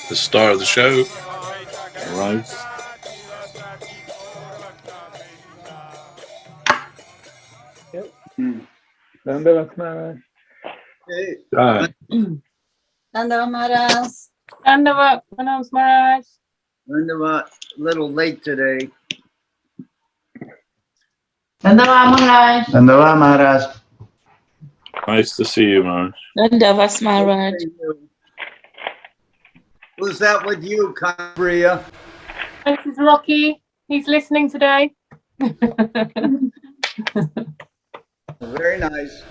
The star of the show arrives. Dandavat Maharaj. Dandavat Maharaj. Dandavat Maharaj. Dandavat, a little late today. Dandavat Maharaj. Dandavat Maharaj. Nice to see you, Maharaj. Dandavat Maharaj. Who's that with you, Priya? This is Rocky. He's listening today. Very nice.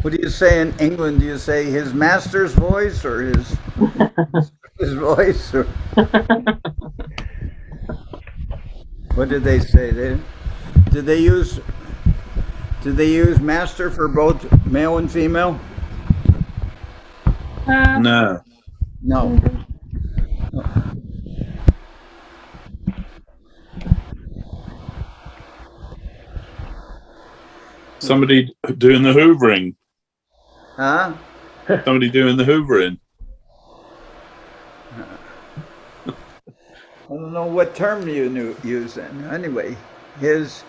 What do you say in England? Do you say his master's voice or his voice? Or what did they say? Did they use master for both male and female? No. No. Somebody doing the hoovering. Huh? Somebody doing the hoovering. I don't know what term you use then. Anyway, his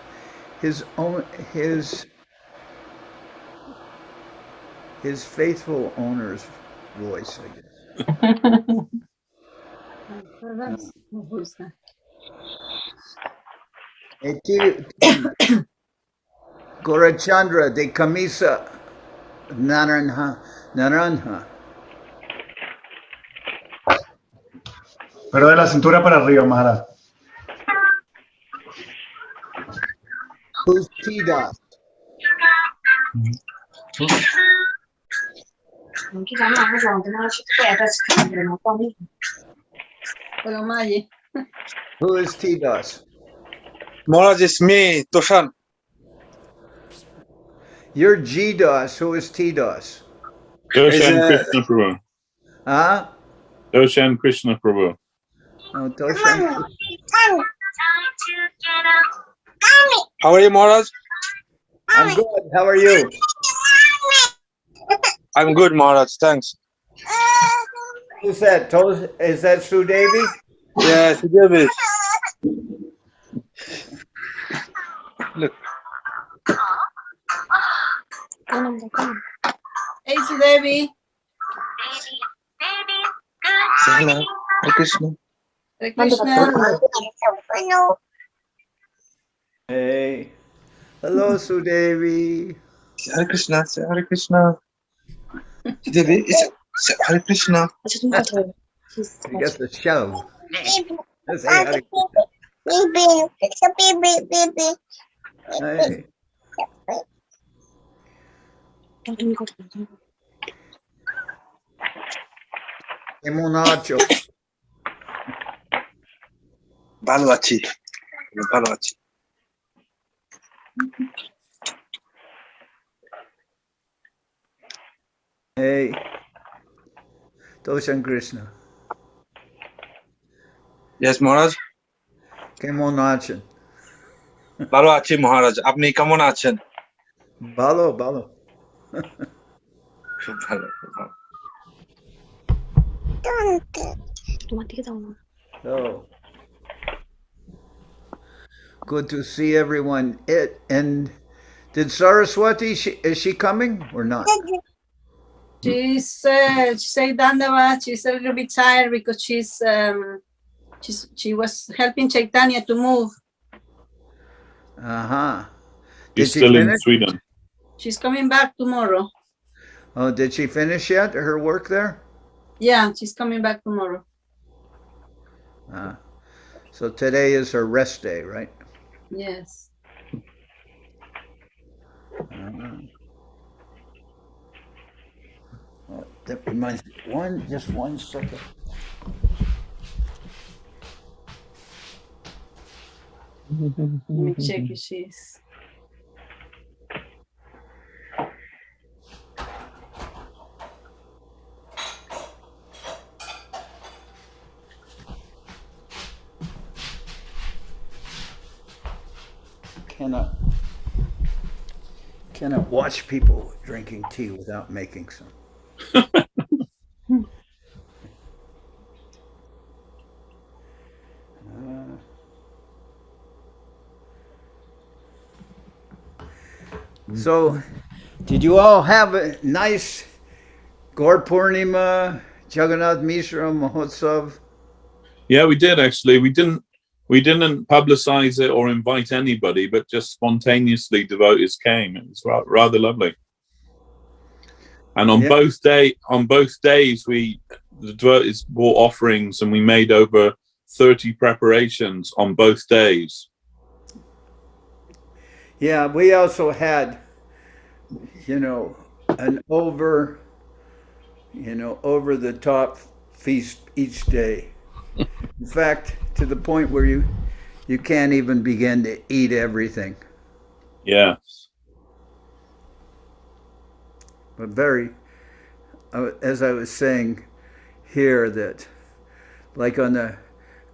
faithful owner's voice, I guess. Gorachandra de Camisa Naranja. Pero de la cintura para arriba, Maharaj. Who's T-Dot? Who is T-Dot? Maharaj, it's me, Darshan. You're G-Dos. Who is T-Dos? Darshan Krishna Prabhu. Huh? Darshan Krishna Prabhu. Oh, Darshan. How are you, Maharaj? I'm good. How are you? I'm good, Maharaj. Thanks. Who's that? Is that Sue Devi? Yes, David. Look. Hey, Sudevi. Hello. Hare Krishna. Hare Krishna. Hey. Hello, Sue Devi. Hare Krishna. Say Hare Krishna. Devi, say Hare Krishna. I guess the show. Let's say Hare Krishna. Hey. কেমন আছো? ভালো আছি। ভালো আছি। Hey. Darshan Krishna. Yes, Maharaj. কেমন আছেন? ভালো আছি, মহারাজ। আপনি কেমন আছেন? ভালো ভালো। খুব ভালো, খুব ভালো। Oh. Good to see everyone. And did Saraswati, is she coming or not? She said Dandavat. She's a little bit tired because she was helping Chaitanya to move. Uh-huh. She's still in Sweden. She's coming back tomorrow. Oh, did she finish yet her work there? Yeah, she's coming back tomorrow. So today is her rest day, right? Yes. That reminds me. Just one second. Let me check if she's. cannot watch people drinking tea without making some. So, did you all have a nice Gaur Purnima, Jagannath Mishra Mahotsav? Yeah, we did actually. We didn't publicize it or invite anybody, but just spontaneously devotees came. It was rather lovely. And on both days, the devotees brought offerings, and we made over 30 preparations on both days. Yeah, we also had, an over the top feast each day. In fact, to the point where you can't even begin to eat everything. Yes. But as I was saying here, that like on the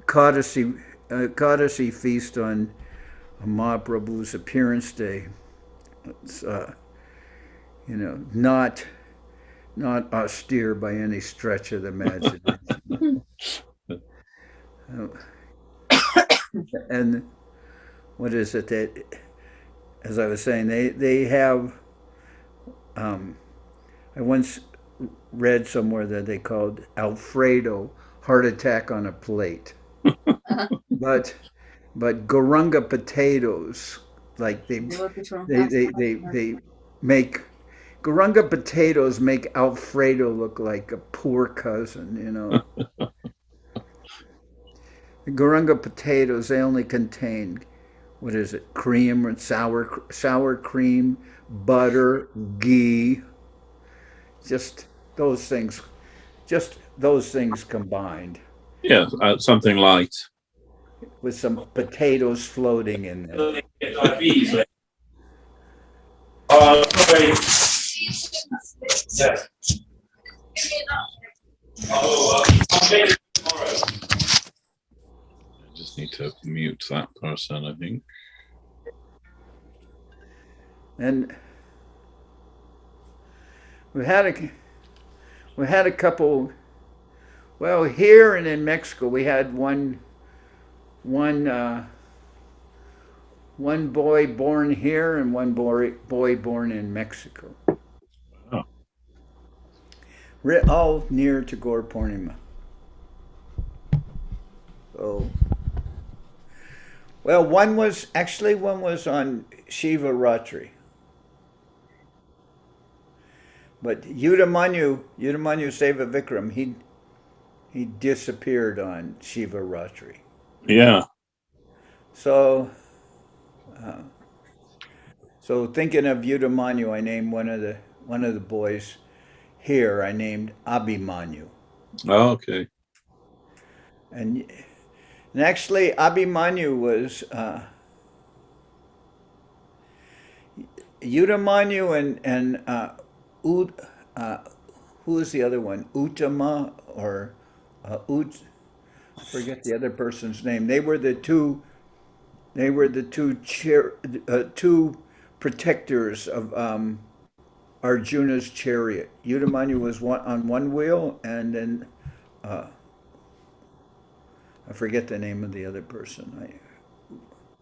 Kadasi feast on Mahaprabhu's appearance day, it's not austere by any stretch of the imagination. And what is it that, as I was saying, they have, I once read somewhere that they called Alfredo heart attack on a plate. But Gorunga potatoes, like they make Gorunga potatoes make Alfredo look like a poor cousin, The Gorunga potatoes, they only contain, what is it, cream and sour cream, butter, ghee, just those things combined. Yeah, something light. With some potatoes floating in there. I just need to mute that person, I think. And we had a couple. Well, here and in Mexico, we had one boy born here and one boy born in Mexico. Oh. All near to Gaur Purnima. So, well, one was on Shiva Ratri. But Yudamanyu Seva Vikram, he disappeared on Shiva Ratri. Yeah. So thinking of Yudamanyu, I named one of the boys here. I named Abhimanyu. Oh, okay. And actually, Abhimanyu was Yudamanyu and who was the other one? Uttama or I forget the other person's name. They were the two two protectors of Arjuna's chariot. Yudamanyu was on one wheel, and then I forget the name of the other person.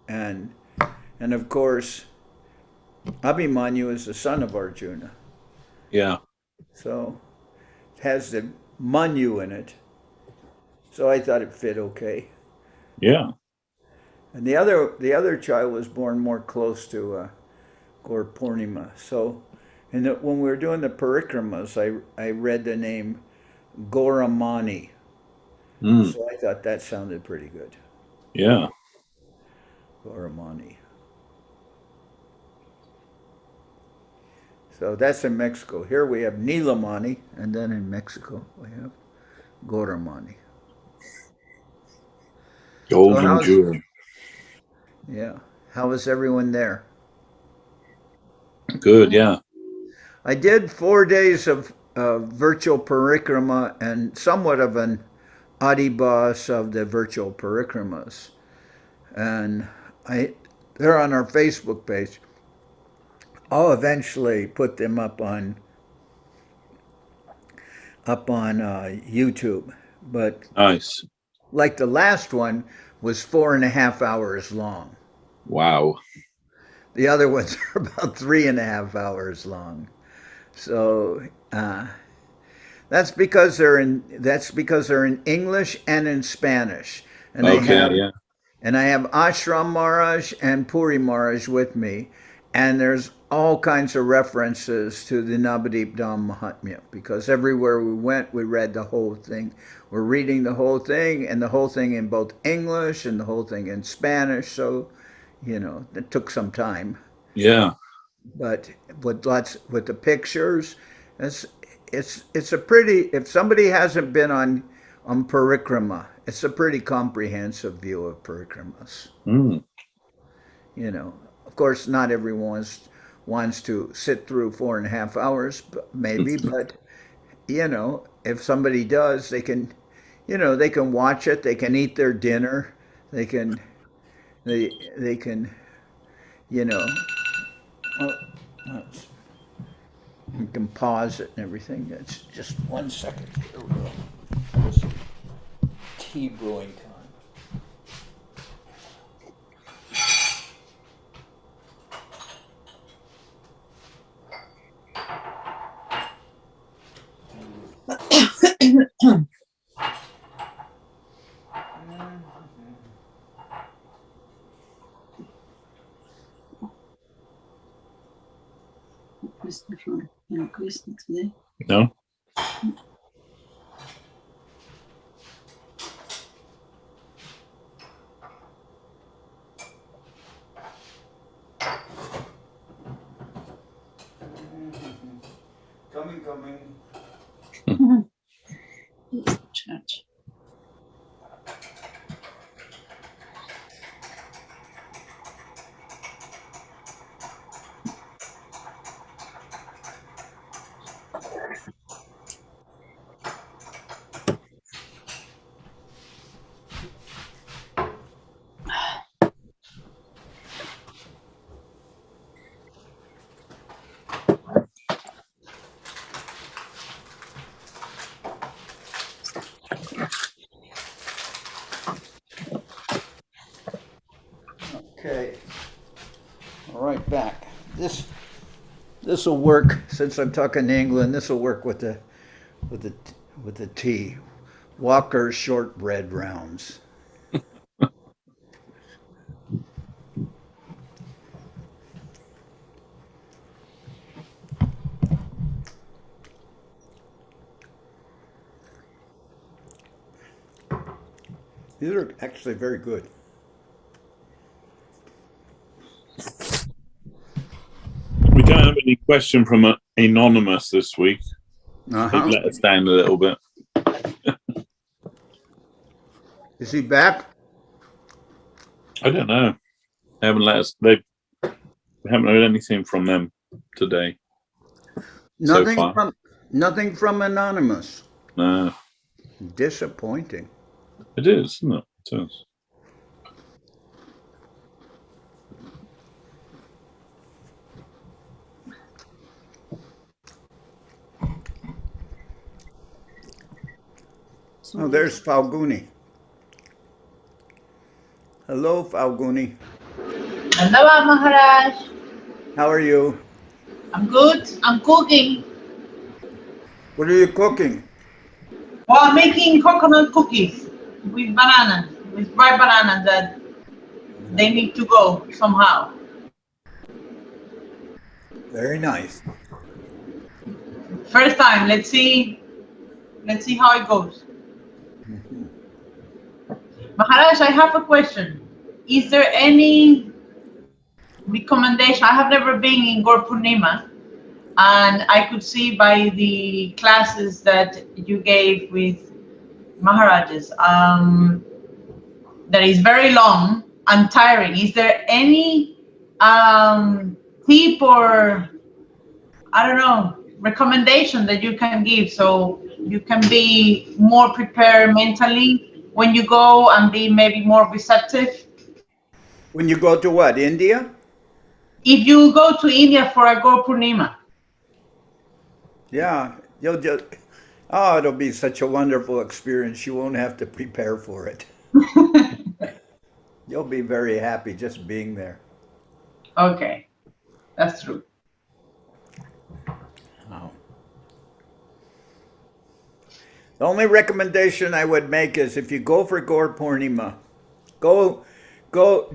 And of course, Abhimanyu is the son of Arjuna. Yeah. So it has the Manyu in it. So I thought it fit okay. Yeah. And the other child was born more close to Gaur Purnima. So when we were doing the parikramas, I read the name Gauramani. So I thought that sounded pretty good. Yeah. Gauramani. So that's in Mexico. Here we have Nilamani, and then in Mexico we have Gauramani. Golden jewel. Yeah. How is everyone there? Good, yeah. I did 4 days of virtual parikrama and somewhat of an adibas of the virtual parikramas. And they're on our Facebook page. I'll eventually put them up on YouTube. But Nice. like the last one was 4.5 hours long. Wow. The other ones are about 3.5 hours long. So that's because they're in English and in Spanish. And they have Yeah. and I have Ashram Maharaj and Puri Maharaj with me, and there's all kinds of references to the Navadip Dham Mahatmya, because everywhere we went, we read the whole thing. We're reading the whole thing, and the whole thing in both English and the whole thing in Spanish. So, it took some time. Yeah. But with the pictures, it's a pretty. If somebody hasn't been on Parikrama, it's a pretty comprehensive view of Parikramas. Mm. Of course, not everyone wants to sit through 4.5 hours, maybe, but if somebody does, they can, they can watch it. They can eat their dinner. They can, you can pause it and everything. It's just 1 second. There's tea brewing time. Question from Krishna today. No. Coming. Church. Okay. All right, back. This will work since I'm talking to England. This will work with the tea. Walker's shortbread rounds. These are actually very good. We don't have any question from anonymous this week. Uh-huh. They've let us down a little bit. Is he back? I don't know. They haven't let us. We haven't heard anything from them today. Nothing so far. Nothing from anonymous. No. Disappointing. It is, isn't it? It is. Oh, there's Falguni. Hello, Falguni. Hello, Maharaj. How are you? I'm good. I'm cooking. What are you cooking? Well, I'm making coconut cookies with banana, with dry banana that they need to go somehow. Very nice. First time. Let's see how it goes. Maharaj, I have a question. Is there any recommendation? I have never been in Gaur Purnima, and I could see by the classes that you gave with Maharajas that is very long and tiring. Is there any tip or, I don't know, recommendation that you can give so you can be more prepared mentally when you go and be maybe more receptive? When you go to what, India? If you go to India for a Gaur Purnima. Yeah, you'll just, oh, it'll be such a wonderful experience. You won't have to prepare for it. You'll be very happy just being there. Okay, that's true. Oh. The only recommendation I would make is if you go for Gaur Purnima, go,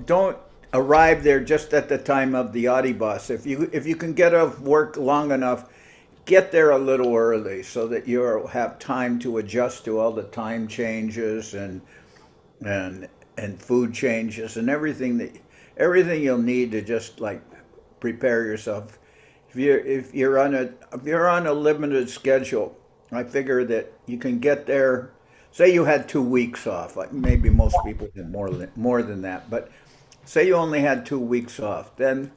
don't arrive there just at the time of the Adibas. If you can get off work long enough, get there a little early so that you'll have time to adjust to all the time changes and food changes and everything you'll need to just like prepare yourself. If you're on a limited schedule, I figure that you can get there. Say you had 2 weeks off, like maybe most people had more than that, but say you only had 2 weeks off, then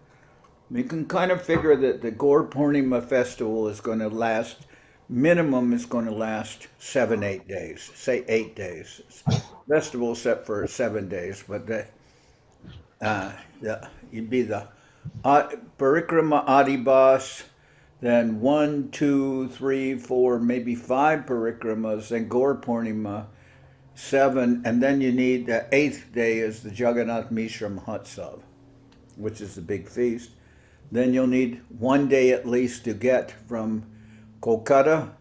you can kind of figure that the Gaur Purnima festival is going to last, minimum is going to last 7-8 days, say 8 days. Festival set for 7 days, but you'd be the Parikrama Adibas, then 1, 2, 3, 4, maybe 5 parikramas, then Gaur Purnima, 7, and then you need the 8th day is the Jagannath Mishra Mahotsav, which is the big feast. Then you'll need 1 day at least to get from Kolkata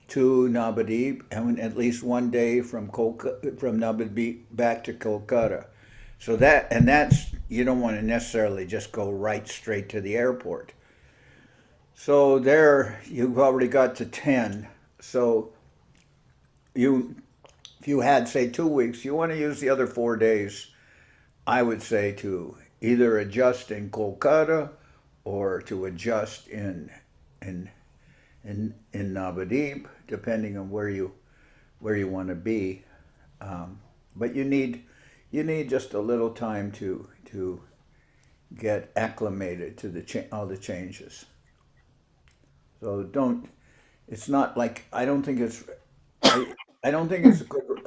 to Navadvip, and at least 1 day from Navadvip back to Kolkata. So that's you don't want to necessarily just go right straight to the airport. So there you've already got to 10. So if you had say 2 weeks, you want to use the other 4 days, I would say, to either adjust in Kolkata or to adjust in Navadvip, depending on where you want to be. But you need just a little time to get acclimated to all the changes. So it's not like, I don't think it's a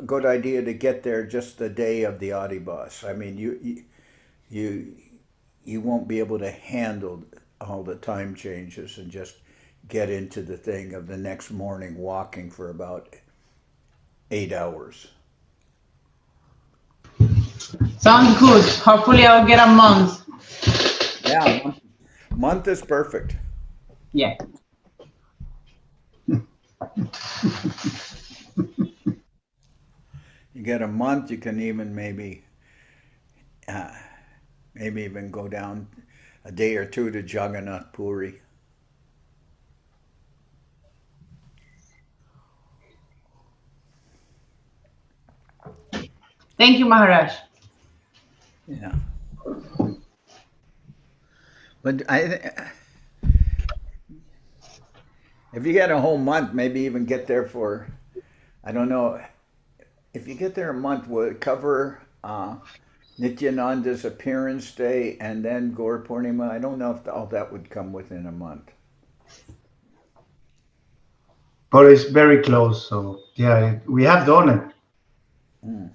good idea to get there just the day of the Adibas. I mean, you won't be able to handle all the time changes and just get into the thing of the next morning walking for about 8 hours. Sounds good. Hopefully I'll get a month. Yeah, month is perfect. Yeah. You get a month, you can even maybe even go down a day or two to Jagannath Puri. Thank you, Maharaj. Yeah. But if you get a whole month, maybe even get there for, I don't know, if you get there a month, will it cover Nityananda's appearance day and then Gaur Purnima? I don't know if all that would come within a month. But it's very close, so yeah, we have done it. Mm.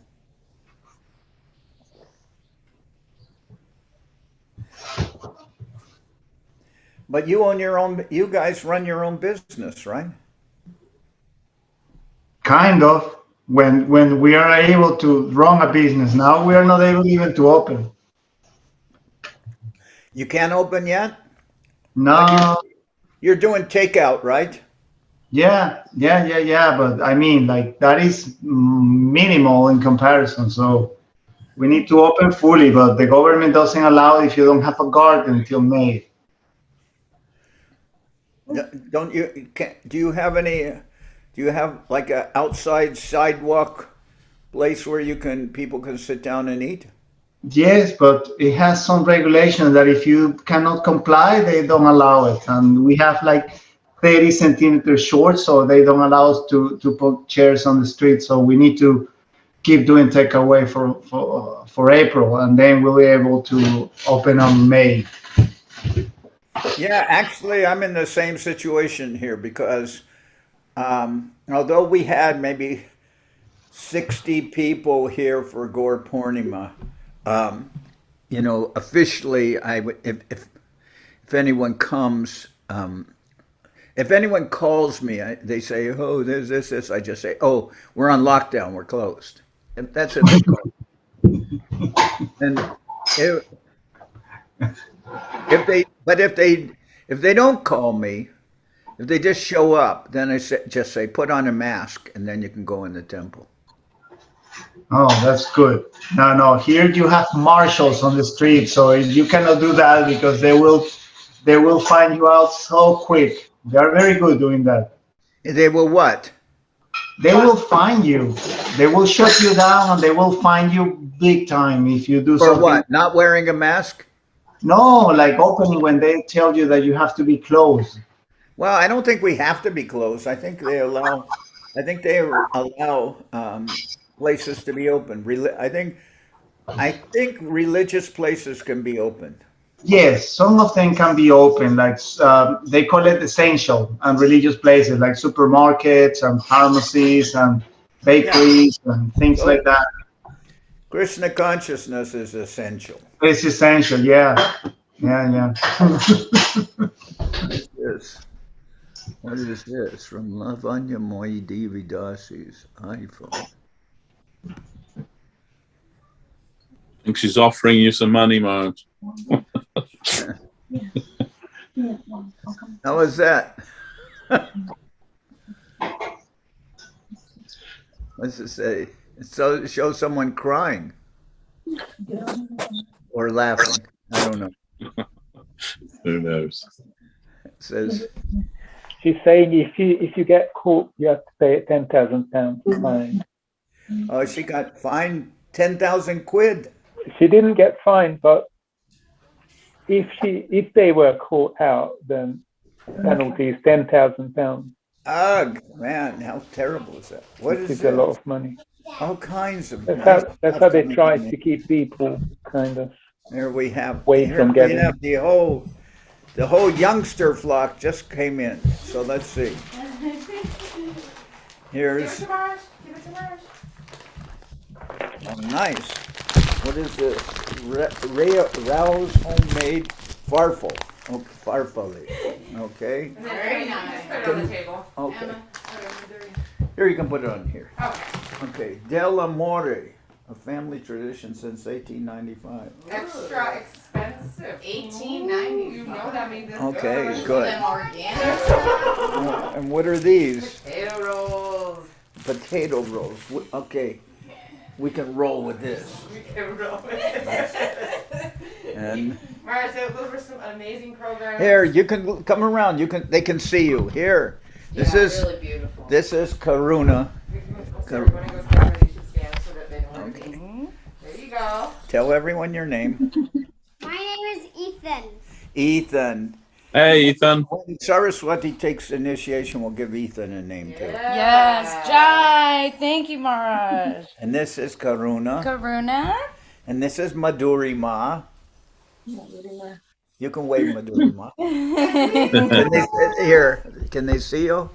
But you guys run your own business, right? Kind of. When we are able to run a business, now we are not able even to open. You can't open yet? No. You're doing takeout, right? Yeah. But I mean, like, that is minimal in comparison. So we need to open fully, but the government doesn't allow if you don't have a garden until May. Don't you? Do you have like an outside sidewalk place where people can sit down and eat? Yes, but it has some regulations that if you cannot comply, they don't allow it. And we have like 30 centimeters short, so they don't allow us to put chairs on the street. So we need to keep doing takeaway for April, and then we'll be able to open on May. Yeah, actually, I'm in the same situation here because although we had maybe 60 people here for Gaur Purnima, you know, officially, I would if anyone comes, if anyone calls me, they say, "Oh, there's this." I just say, "Oh, we're on lockdown. We're closed." And that's if they call. And if they don't call me, if they just show up, then I just say, "Put on a mask," and then you can go in the temple. Oh, that's good. No, here you have marshals on the street, so you cannot do that because they will find you out so quick. They are very good doing that. They will what? They will find you. They will shut you down and they will find you big time if you do For something. what? Not wearing a mask? No, like opening when they tell you that you have to be closed. Well, I don't think we have to be closed. I think they allow. Places to be open. I think religious places can be opened. Yes, some of them can be open, like they call it essential and religious places like supermarkets and pharmacies and bakeries and things like that. Krishna consciousness is essential. It's essential, yeah. Yeah. What is this? From Lavanya Moidi Vidasi's iPhone. I think she's offering you some money, Maharaj. How was that? What's it say? It shows someone crying or laughing. I don't know. Who knows? It says she's saying if you get caught, you have to pay £10,000 fine. Oh, she got fined 10,000 quid. She didn't get fined, but if they were caught out, then penalty is £10,000. Ugh, man, how terrible is that? What is a lot of money. All kinds of. That's how they try to keep people kind of. There we have. From getting. We have the whole youngster flock just came in. So let's see. Here's. Oh, nice. What is this? Rao's homemade farfel. Oh, farfalle. Okay. Very nice. Put it on the table. Okay. Here, you can put it on here. Okay. Del Amore, a family tradition since 1895. Extra expensive. 1890. You know that means it's Okay, good. good. And organic. And what are these? Potato rolls. Potato rolls. Okay. We can roll with this. We can roll with it. And Maharaj, those were some amazing programs. here, you can come around. They can see you. Here. This is really beautiful. This is Karuna. There you go. Tell everyone your name. My name is Ethan. Ethan. Hey, Ethan. When Saraswati takes initiation, we'll give Ethan a name too. Yes, Jai. Thank you, Maharaj. And this is Karuna. Karuna. And this is Madhurima. You can wave Madhurima. Can they see you?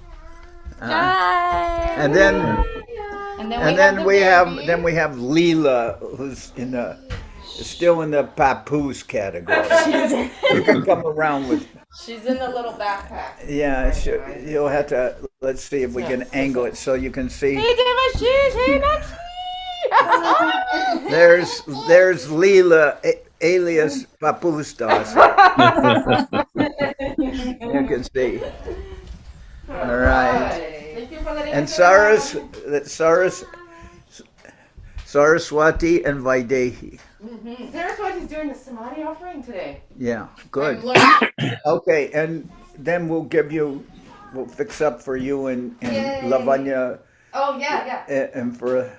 Jai. And then we have Leela, who's still in the papoose category. You can come around with. She's in the little backpack. Yeah, you'll have to. Let's see if we can angle it so you can see. Hey, Devashis. Hey, Nachi. There's Leela, alias Papustas. You can see. All right. And Saraswati and Vaidehi. Saraswati's doing the Samadhi offering today. Yeah, good. Okay, and then we'll fix up for you and Lavanya. Oh, yeah. And for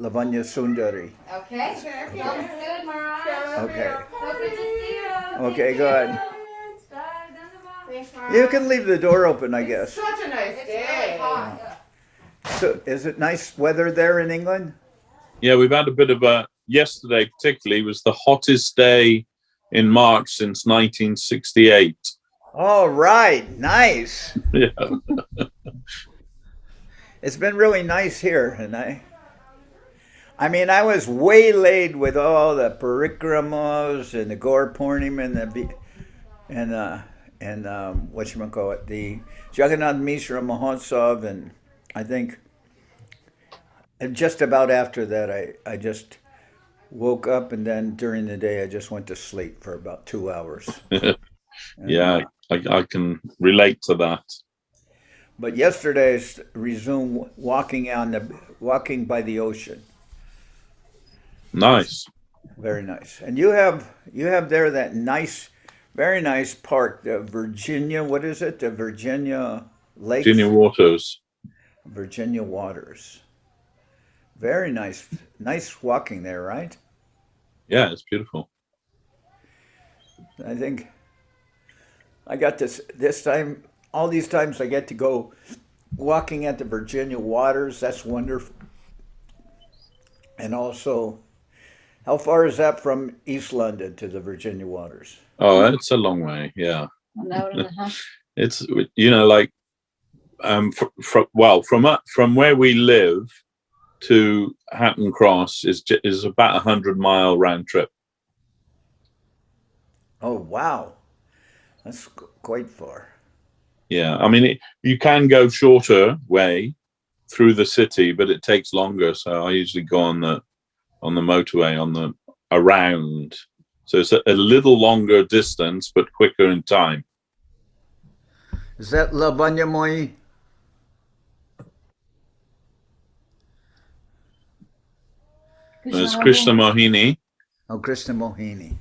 Lavanya Sundari. Okay. Sounds good, Maharaj. Okay. So good to see you. Okay, good. Thanks, Maharaj. You can leave the door open, I guess. Such a nice day. It's really hot. So, is it nice weather there in England? Yeah, we've had a bit of yesterday particularly was the hottest day in March since 1968. All right, nice. Yeah. It's been really nice here, and I mean, I was waylaid with all the parikramas and the Gaur Purnima and whatchamacallit, the Jagannath Mishra Mahotsav, and I think just about after that, I just woke up, and then during the day, I just went to sleep for about 2 hours. Yeah, I can relate to that. But yesterday, I resumed walking by the ocean. Nice. Very nice. And you have there that nice, very nice park, the Virginia. What is it? The Virginia Lakes. Virginia Waters. Virginia Waters. Very nice. Nice walking there, right? Yeah, it's beautiful. I think I got this time. All these times I get to go walking at the Virginia Waters. That's wonderful. And also, how far is that from East London to the Virginia Waters? Oh, it's a long way. Yeah. An hour and a half. It's, you know, like from where we live to Hatton Cross is about 100-mile round trip. Oh wow, that's quite far. Yeah, I mean, you can go shorter way through the city, but it takes longer. So I usually go on the motorway around. So it's a little longer distance, but quicker in time. Is that Lavanya? It's Krishna Mohini. Oh, Krishna Mohini.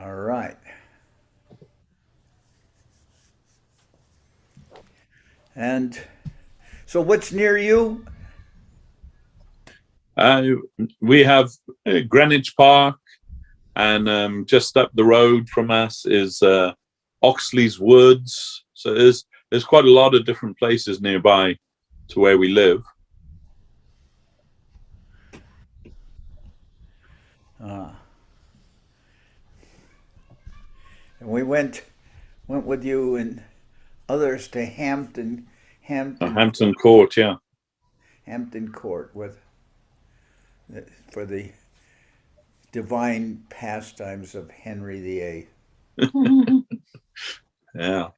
All right. And so what's near you? We have Greenwich Park, and just up the road from us is Oxley's Woods. So there's quite a lot of different places nearby to where we live. And we went with you and others to Hampton Court, yeah. Hampton Court for the divine pastimes of Henry VIII. Yeah.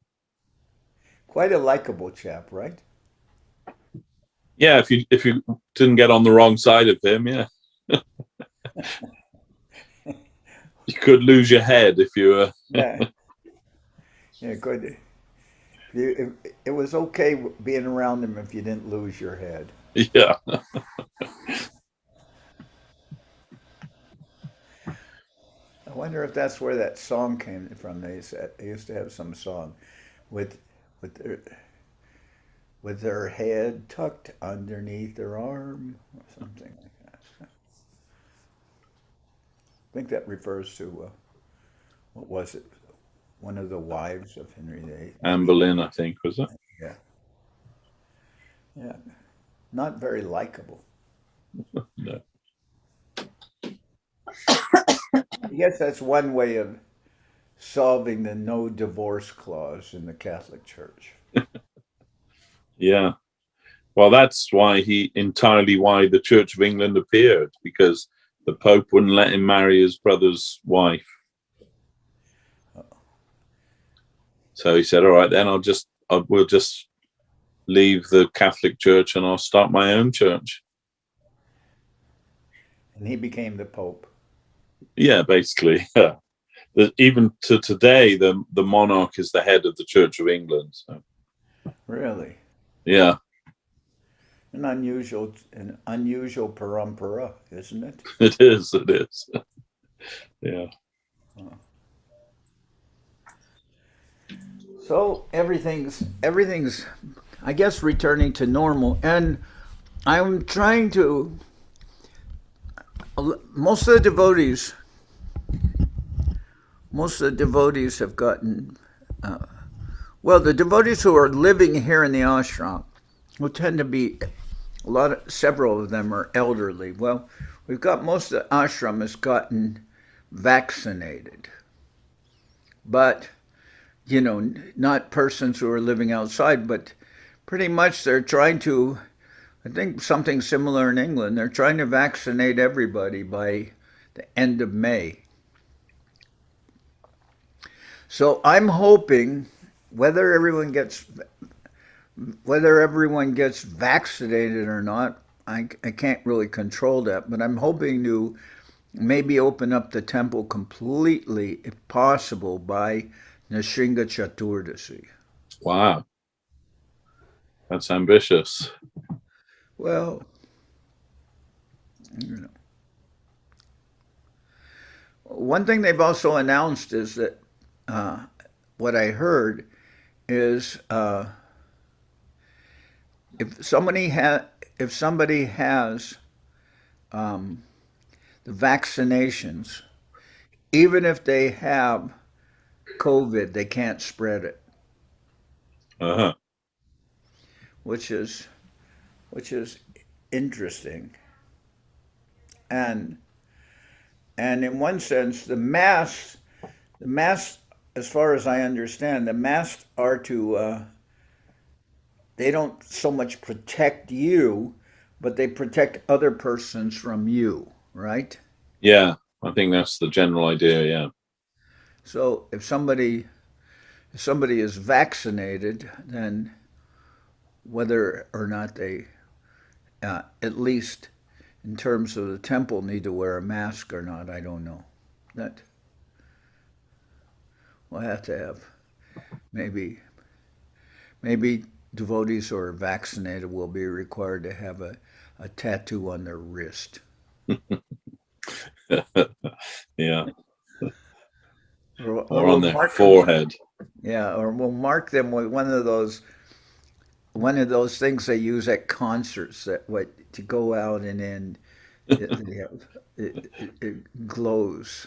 Quite a likable chap, right? Yeah, if you didn't get on the wrong side of him, yeah. You could lose your head if you were. Yeah, good. It was okay being around him if you didn't lose your head. Yeah. I wonder if that's where that song came from. They used to have some song with their head tucked underneath their arm or something like that. I think that refers to what was it? One of the wives of Henry VIII. Anne Boleyn, I think, was it? Yeah. Yeah. Not very likable. No. I guess that's one way of solving the no divorce clause in the Catholic Church. Yeah. Well, that's why the Church of England appeared, because the Pope wouldn't let him marry his brother's wife. So he said, all right, then we'll just leave the Catholic Church and I'll start my own church. And he became the Pope. Yeah, basically. Yeah. Even to today, the monarch is the head of the Church of England. So. Really? Yeah. An unusual parampara, isn't it? It is. Yeah. So everything's, I guess, returning to normal, and I'm trying to. Most of the devotees have gotten. Well, the devotees who are living here in the ashram, who tend to be several of them are elderly. Well, we've got most of the ashram has gotten vaccinated, but not persons who are living outside, but pretty much they're trying to I think something similar in England. They're trying to vaccinate everybody by the end of May. So I'm hoping whether everyone gets vaccinated or not, I can't really control that, but I'm hoping to maybe open up the temple completely, if possible, by Nishinga Chaturdasi. Wow. That's ambitious. Well, you know. One thing they've also announced is that what I heard is if somebody has the vaccinations, even if they have COVID, they can't spread it. Uh-huh. Which is interesting. And in one sense, the masks, as far as I understand, the masks are to they don't so much protect you, but they protect other persons from you, right? Yeah, I think that's the general idea, yeah. So if somebody is vaccinated, then whether or not they, at least in terms of the temple, need to wear a mask or not, I don't know. That we'll have to have maybe devotees who are vaccinated will be required to have a tattoo on their wrist. Yeah. Or on their forehead. Yeah, or we'll mark them with one of those things they use at concerts that to go out and then it glows.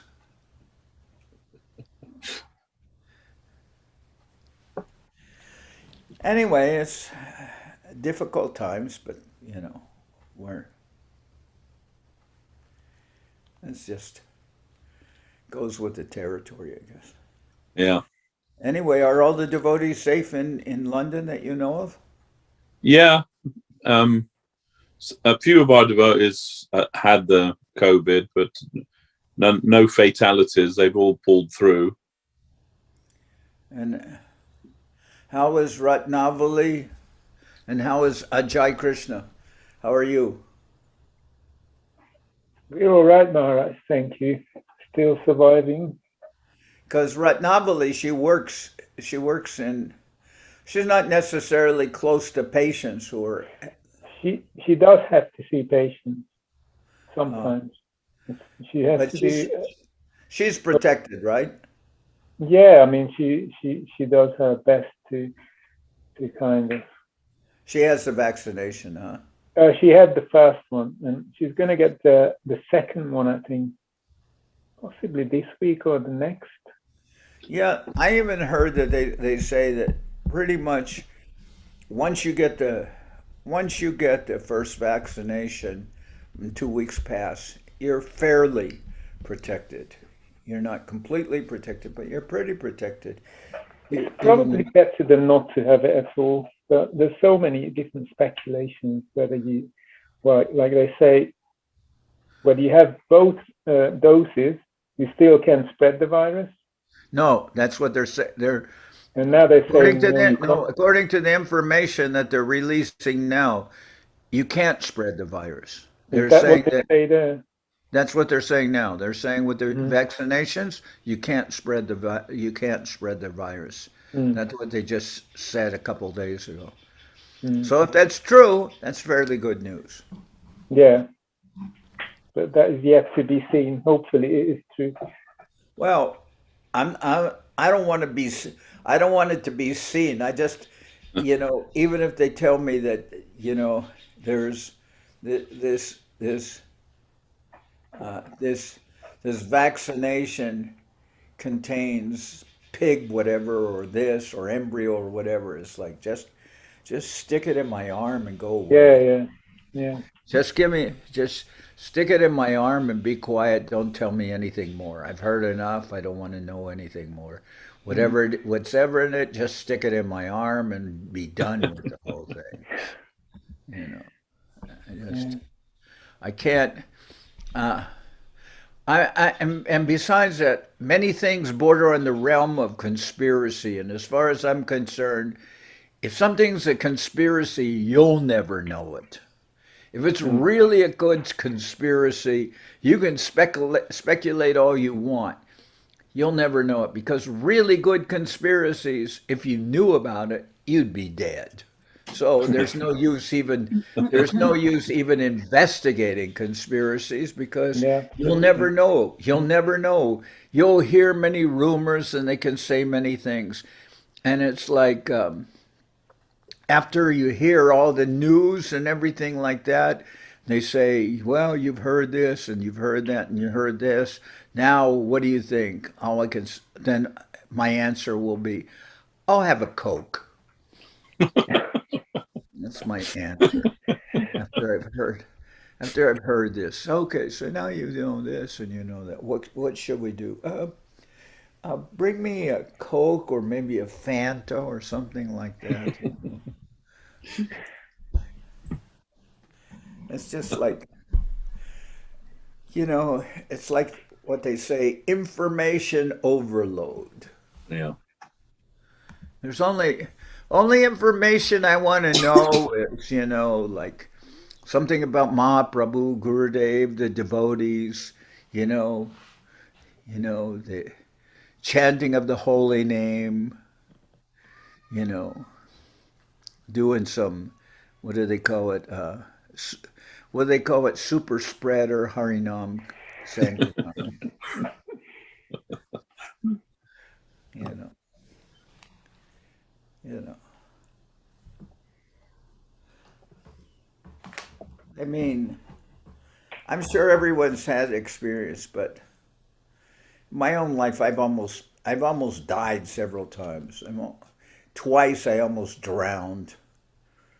Anyway, it's difficult times, but you know, it's just goes with the territory, I guess. Yeah. Anyway, are all the devotees safe in London that you know of? Yeah. A few of our devotees had the COVID, but no fatalities. They've all pulled through. And how is Ratnavali? And how is Ajay Krishna? How are you? We're all right, Maharaj. Thank you. Still surviving. Because Ratnavali, she works in. She's not necessarily close to patients who are. She does have to see patients sometimes. She has to be. She's protected, right? Yeah, I mean, she does her best to kind of. She has the vaccination, huh? She had the first one, and she's going to get the second one, I think, possibly this week or the next. Yeah, I even heard that they say that pretty much once you get the first vaccination, and 2 weeks pass, you're fairly protected. You're not completely protected, but you're pretty protected. It's probably better than not to have it at all. But there's so many different speculations whether you, well, like they say, whether you have both doses, you still can spread the virus. No, that's what they're saying. And now they're saying according to the information that they're releasing now, you can't spread the virus. Is that what they say there? That's what they're saying now. They're saying with their vaccinations, you can't spread the virus. That's what they just said a couple of days ago. So if that's true, that's fairly good news. Yeah, but that is yet to be seen. Hopefully, it is true. Well, I don't want it to be seen. I just, even if they tell me that, there's this vaccination contains pig whatever or this or embryo or whatever, it's like just stick it in my arm and go away. Yeah. Just stick it in my arm and be quiet. Don't tell me anything more. I've heard enough. I don't want to know anything more. Whatever in it, just stick it in my arm and be done with the whole thing. I can't. And besides that, many things border on the realm of conspiracy. And as far as I'm concerned, if something's a conspiracy, you'll never know it. If it's really a good conspiracy, you can speculate all you want. You'll never know it, because really good conspiracies, if you knew about it, you'd be dead. So there's no use even investigating conspiracies, because you'll never know. You'll never know. You'll hear many rumors and they can say many things. And it's like after you hear all the news and everything like that, they say, well, you've heard this and you've heard that and you heard this. Now, what do you think? Then my answer will be, I'll have a Coke. That's my answer. After I've heard this. Okay, so now you know this and you know that. What should we do? Bring me a Coke or maybe a Fanta or something like that. It's just like, it's like what they say, information overload. Yeah. There's only information I want to know is, like something about Mahaprabhu, Gurudev, the devotees, the chanting of the holy name, doing some, what do they call it? Super spreader Harinam Sankirtan. I mean, I'm sure everyone's had experience, but my own life, I've almost died several times. Twice I almost drowned.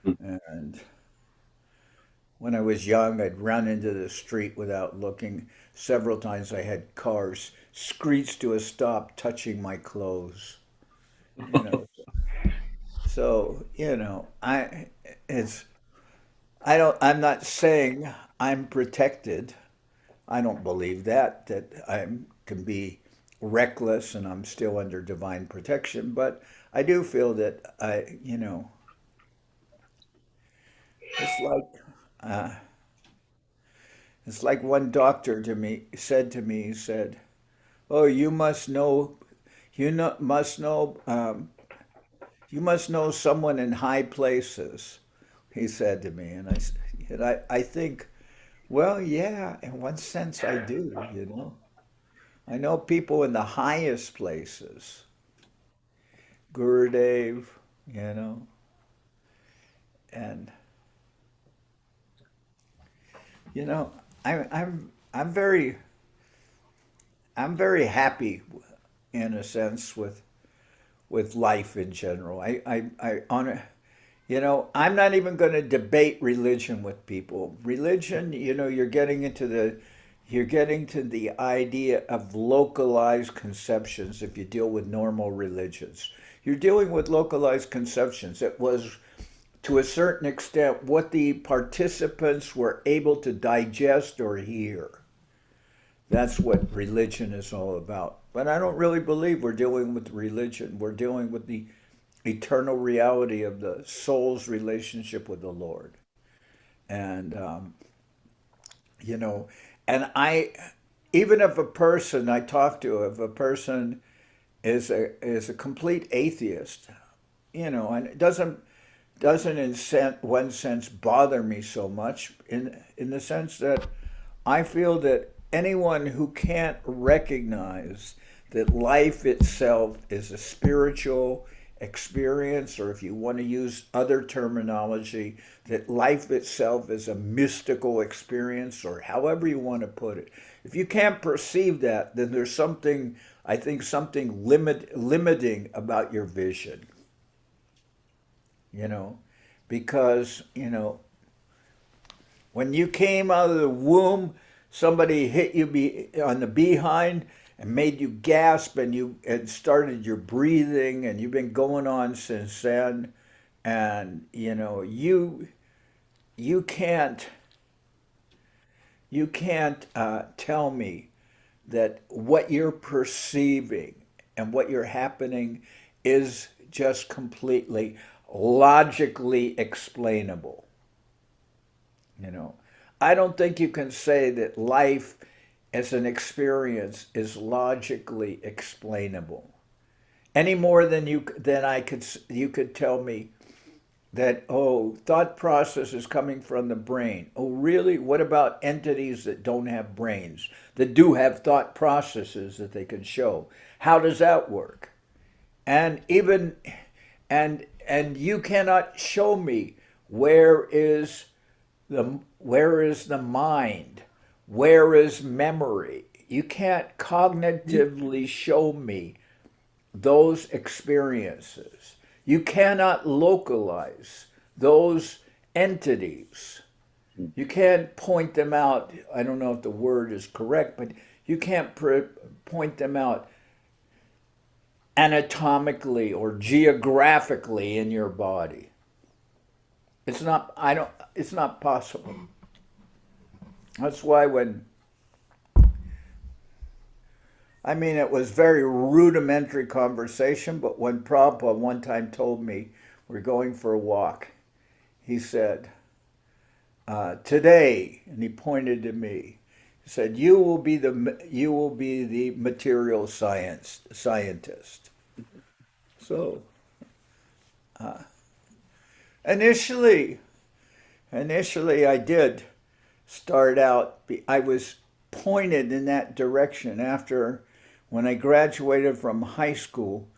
And when I was young, I'd run into the street without looking. Several times I had cars screech to a stop, touching my clothes. So, I'm not saying I'm protected. I don't believe that I can be reckless and I'm still under divine protection, but I do feel that it's like one doctor said to me, he said, "Oh, you must know someone in high places," he said to me. And I think, well, yeah, in one sense I do, I know people in the highest places. Gurudev, and I'm very happy in a sense with life in general. I honor, I'm not even going to debate religion with people. Religion, you're getting to the idea of localized conceptions if you deal with normal religions. You're dealing with localized conceptions. It was, to a certain extent, what the participants were able to digest or hear. That's what religion is all about. But I don't really believe we're dealing with religion. We're dealing with the eternal reality of the soul's relationship with the Lord. And, and even if a person I talk to, if a person is a complete atheist, and it doesn't in one sense bother me so much in the sense that I feel that anyone who can't recognize that life itself is a spiritual experience, or if you want to use other terminology, that life itself is a mystical experience, or however you want to put it. If you can't perceive that, then there's something limiting about your vision. Because, when you came out of the womb, somebody hit you on the behind and made you gasp, and you had started your breathing, and you've been going on since then. And, you can't You can't tell me that what you're perceiving and what you're happening is just completely logically explainable. You know, I don't think you can say that life as an experience is logically explainable any more than you could tell me that, oh, thought process is coming from the brain. Oh, really? What about entities that don't have brains, that do have thought processes that they can show? How does that work? And even, and you cannot show me where is the mind, where is memory. You can't cognitively show me those experiences. You cannot localize those entities. You can't point them out. I don't know if the word is correct, but you can't point them out anatomically or geographically in your body. It's not possible. That's why it was very rudimentary conversation, but when Prabhupada one time told me we're going for a walk, he said, today, and he pointed to me, he said, you will be the material scientist. So, initially I did start out, I was pointed in that direction after when I graduated from high school.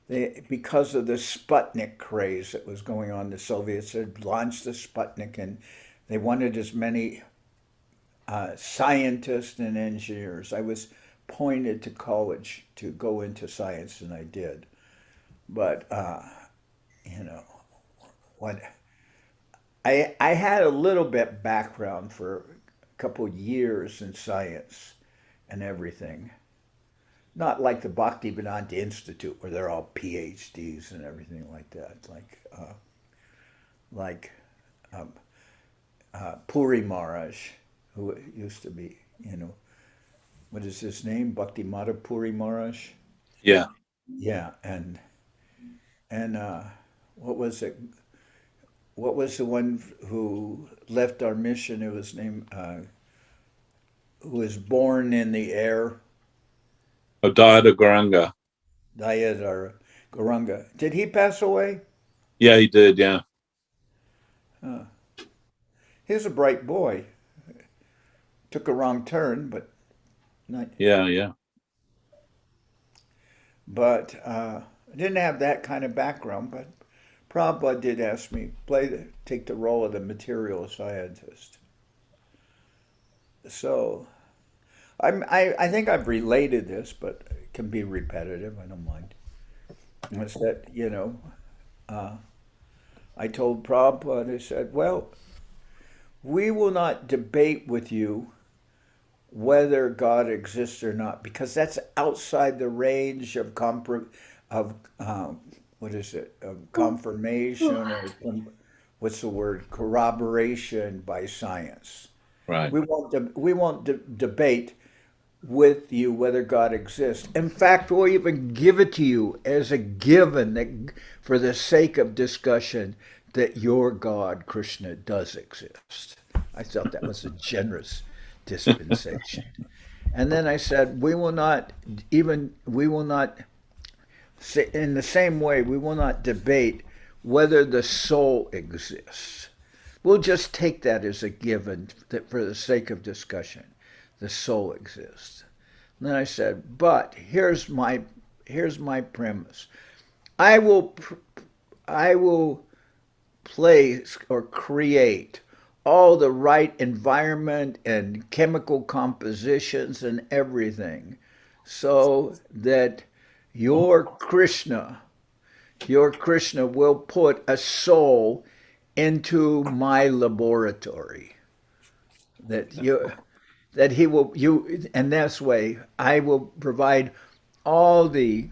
Because of the Sputnik craze that was going on, the Soviets had launched the Sputnik, and they wanted as many scientists and engineers. I was pointed to college to go into science, and I did. But, when I had a little bit background for a couple years in science and everything. Not like the Bhaktivedanta Institute where they're all PhDs and everything like that. Like Puri Maharaj, who used to be, what is his name? Bhakti Mata Puri Maharaj? Yeah. Yeah, and what was it? What was the one who left our mission? It was named, who was born in the air? Dayada Garanga. Dayada Garanga. Did he pass away? Yeah, he did, yeah. He was a bright boy. Took a wrong turn, but not. Yeah. But I didn't have that kind of background, but Prabhupada did ask me take the role of the material scientist. So I think I've related this, but it can be repetitive. I don't mind. It's that, I told Prabhupada, I said, well, we will not debate with you whether God exists or not, because that's outside the range of confirmation, or what's the word, corroboration by science. Right. We won't debate with you whether God exists. In fact, we'll even give it to you as a given that, for the sake of discussion, that your God, Krishna, does exist. I thought that was a generous dispensation. And then I said, we will not say, in the same way, we will not debate whether the soul exists. We'll just take that as a given that for the sake of discussion, the soul exists. And then I said, but here's my premise. I will place or create all the right environment and chemical compositions and everything so that your Krishna will put a soul into my laboratory. That he will, and this way I will provide all the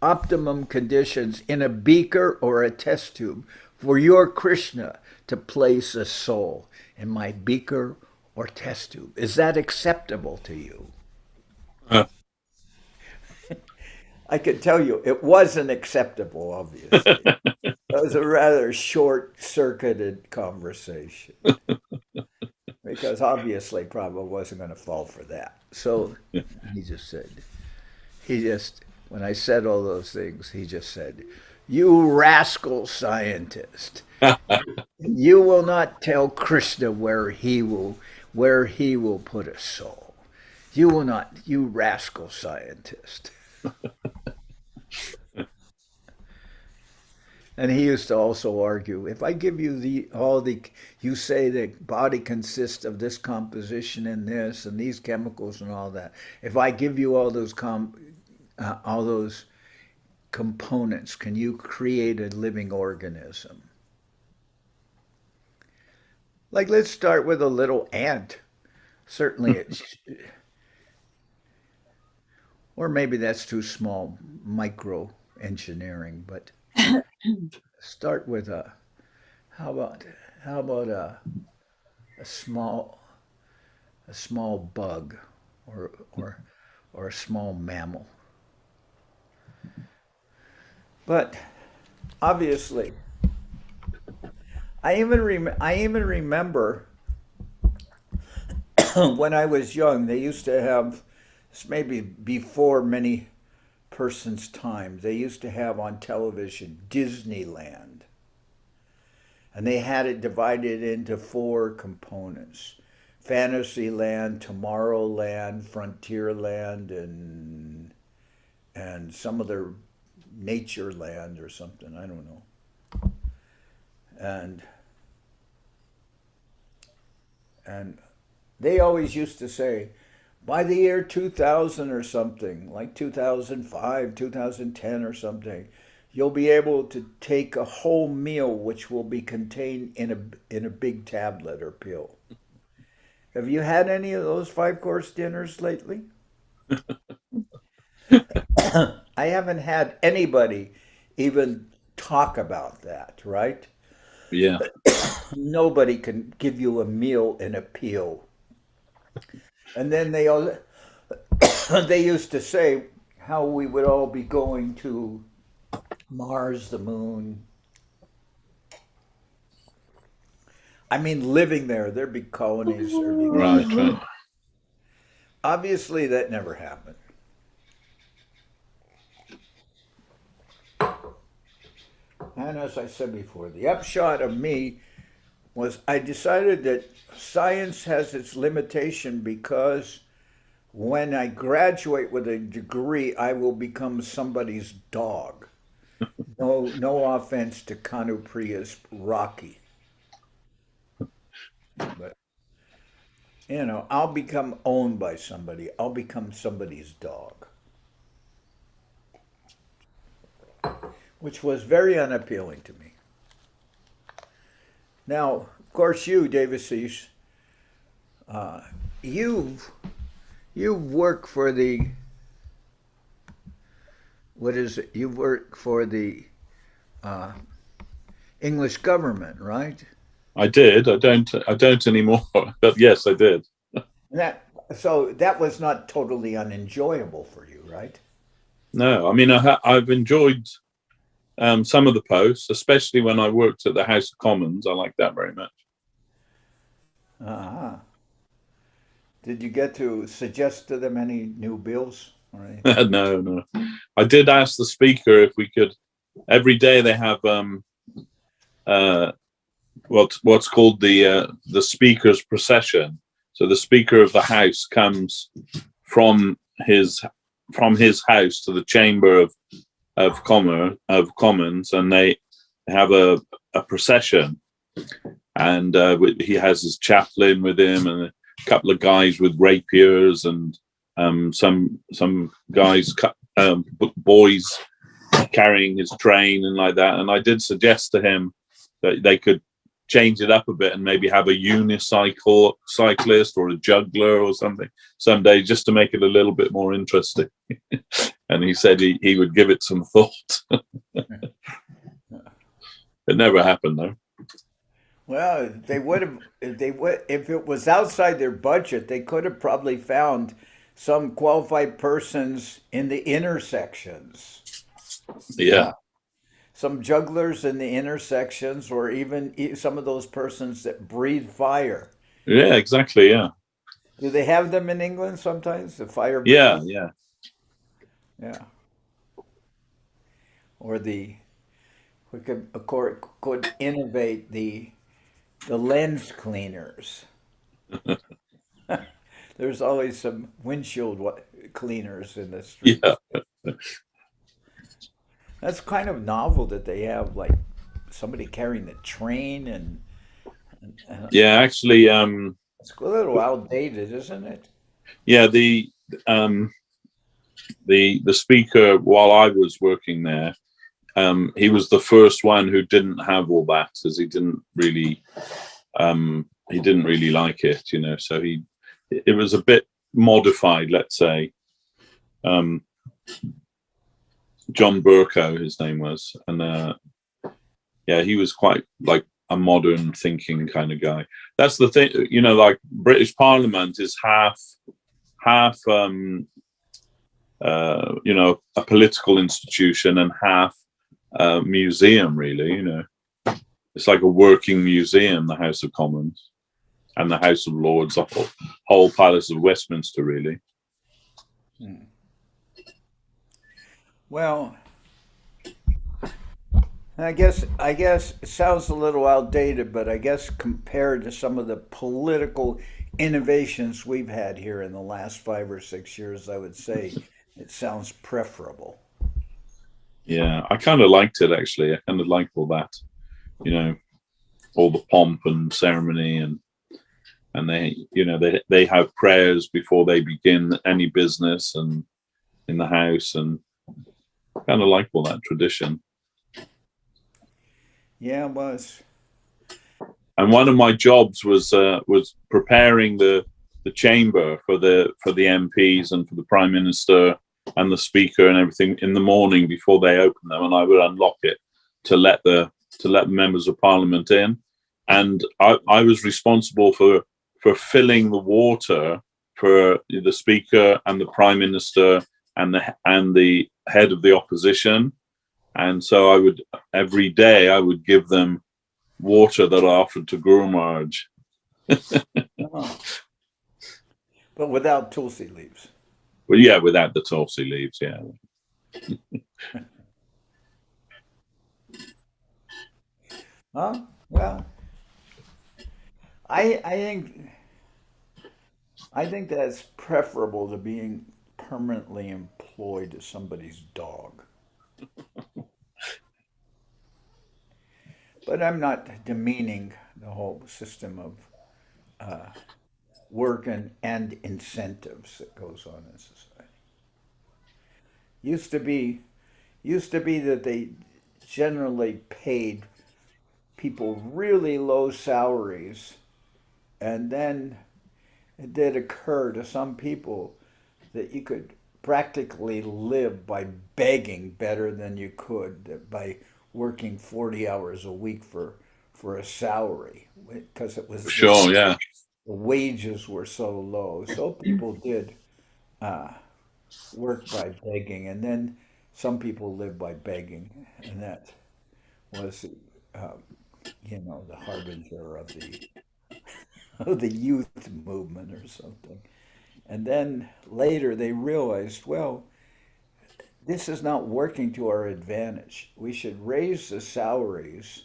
optimum conditions in a beaker or a test tube for your Krishna to place a soul in my beaker or test tube. Is that acceptable to you? I can tell you it wasn't acceptable, obviously. It was a rather short-circuited conversation. Because obviously Prabhupada wasn't going to fall for that. So he just, when I said all those things, he just said, "You rascal scientist. You will not tell Krishna where he will put a soul. You will not, you rascal scientist." And he used to also argue, if I give you you say the body consists of this composition and this and these chemicals and all that. If I give you all those components, can you create a living organism? Like, let's start with a little ant. Certainly it's, or maybe that's too small, micro engineering, but start with how about a small bug or a small mammal. But obviously, I even remember when I was young, they used to have, maybe before many person's time, they used to have on television Disneyland. And they had it divided into 4 components: Fantasyland, Tomorrowland, Frontierland, and some other Natureland or something, I don't know. And they always used to say, by the year 2000 or something, like 2005, 2010 or something, you'll be able to take a whole meal which will be contained in a big tablet or pill. Have you had any of those 5-course dinners lately? I haven't had anybody even talk about that, right? Yeah. Nobody can give you a meal in a pill. And then they used to say how we would all be going to Mars, the moon. I mean, living there. There'd be colonies. Right. Obviously, that never happened. And as I said before, the upshot of me was I decided that science has its limitation because when I graduate with a degree, I will become somebody's dog. No offense to Kanupriya's Rocky. But, I'll become owned by somebody. I'll become somebody's dog. Which was very unappealing to me. Now, of course, you, Devashis, you've worked for the, what is it? You work for the English government, right? I did. I don't anymore. But yes, I did. So that was not totally unenjoyable for you, right? No, I mean, I've enjoyed some of the posts, especially when I worked at the House of Commons. I like that very much. Did you get to suggest to them any new bills? No. I did ask the speaker if we could. Every day they have what's called the speaker's procession. So the Speaker of the House comes from his house to the Chamber of Commons, and they have a procession, and he has his chaplain with him, and a couple of guys with rapiers, and some guys, boys carrying his train and like that. And I did suggest to him that they could change it up a bit and maybe have a cyclist or a juggler or something someday, just to make it a little bit more interesting. And he said he would give it some thought. It never happened, though. Well, they would have, if it was outside their budget, they could have probably found some qualified persons in the intersections. Yeah. Some jugglers in the intersections, or even some of those persons that breathe fire. Yeah, exactly. Yeah. Do they have them in England sometimes? The fire Yeah, breathing? yeah. Yeah. Or we could innovate the lens cleaners. There's always some windshield cleaners in the street. Yeah. That's kind of novel that they have like somebody carrying the train and Yeah, actually, it's a little outdated, isn't it? yeah, the speaker while I was working there, he was the first one who didn't have all that, as he didn't really like it, you know. So it was a bit modified, let's say. John Burko, his name was, and yeah, he was quite like a modern thinking kind of guy. That's the thing, you know, like British Parliament is half you know, a political institution and half museum, really, you know. It's like a working museum, the House of Commons and the House of Lords, the whole Palace of Westminster, really. Hmm. Well, I guess it sounds a little outdated, but I guess compared to some of the political innovations we've had here in the last 5 or 6 years, I would say it sounds preferable. Yeah, I kind of liked it, actually. I kind of liked all that, you know, all the pomp and ceremony, and they, you know, they have prayers before they begin any business and in the house, and kind of like all that tradition. Yeah, it was. And one of my jobs was preparing the chamber for the MPs and for the Prime Minister and the Speaker and everything in the morning before they open them, and I would unlock it to let the members of Parliament in, and I was responsible for filling the water for the Speaker and the Prime Minister and the head of the opposition. And so every day I would give them water that I offered to Guru Maharaj. Oh. But without tulsi leaves. Well, yeah, without the tulsi leaves, yeah. Huh? Well, I think that's preferable to being permanently employed as somebody's dog. But I'm not demeaning the whole system of work and incentives that goes on in society. Used to be that they generally paid people really low salaries, and then it did occur to some people that you could practically live by begging better than you could by working 40 hours a week for a salary, because it was Sure, yeah. the wages were so low. So people did work by begging, and then some people lived by begging, and that was, you know, the harbinger of the youth movement or something. And then later they realized, well, this is not working to our advantage. We should raise the salaries,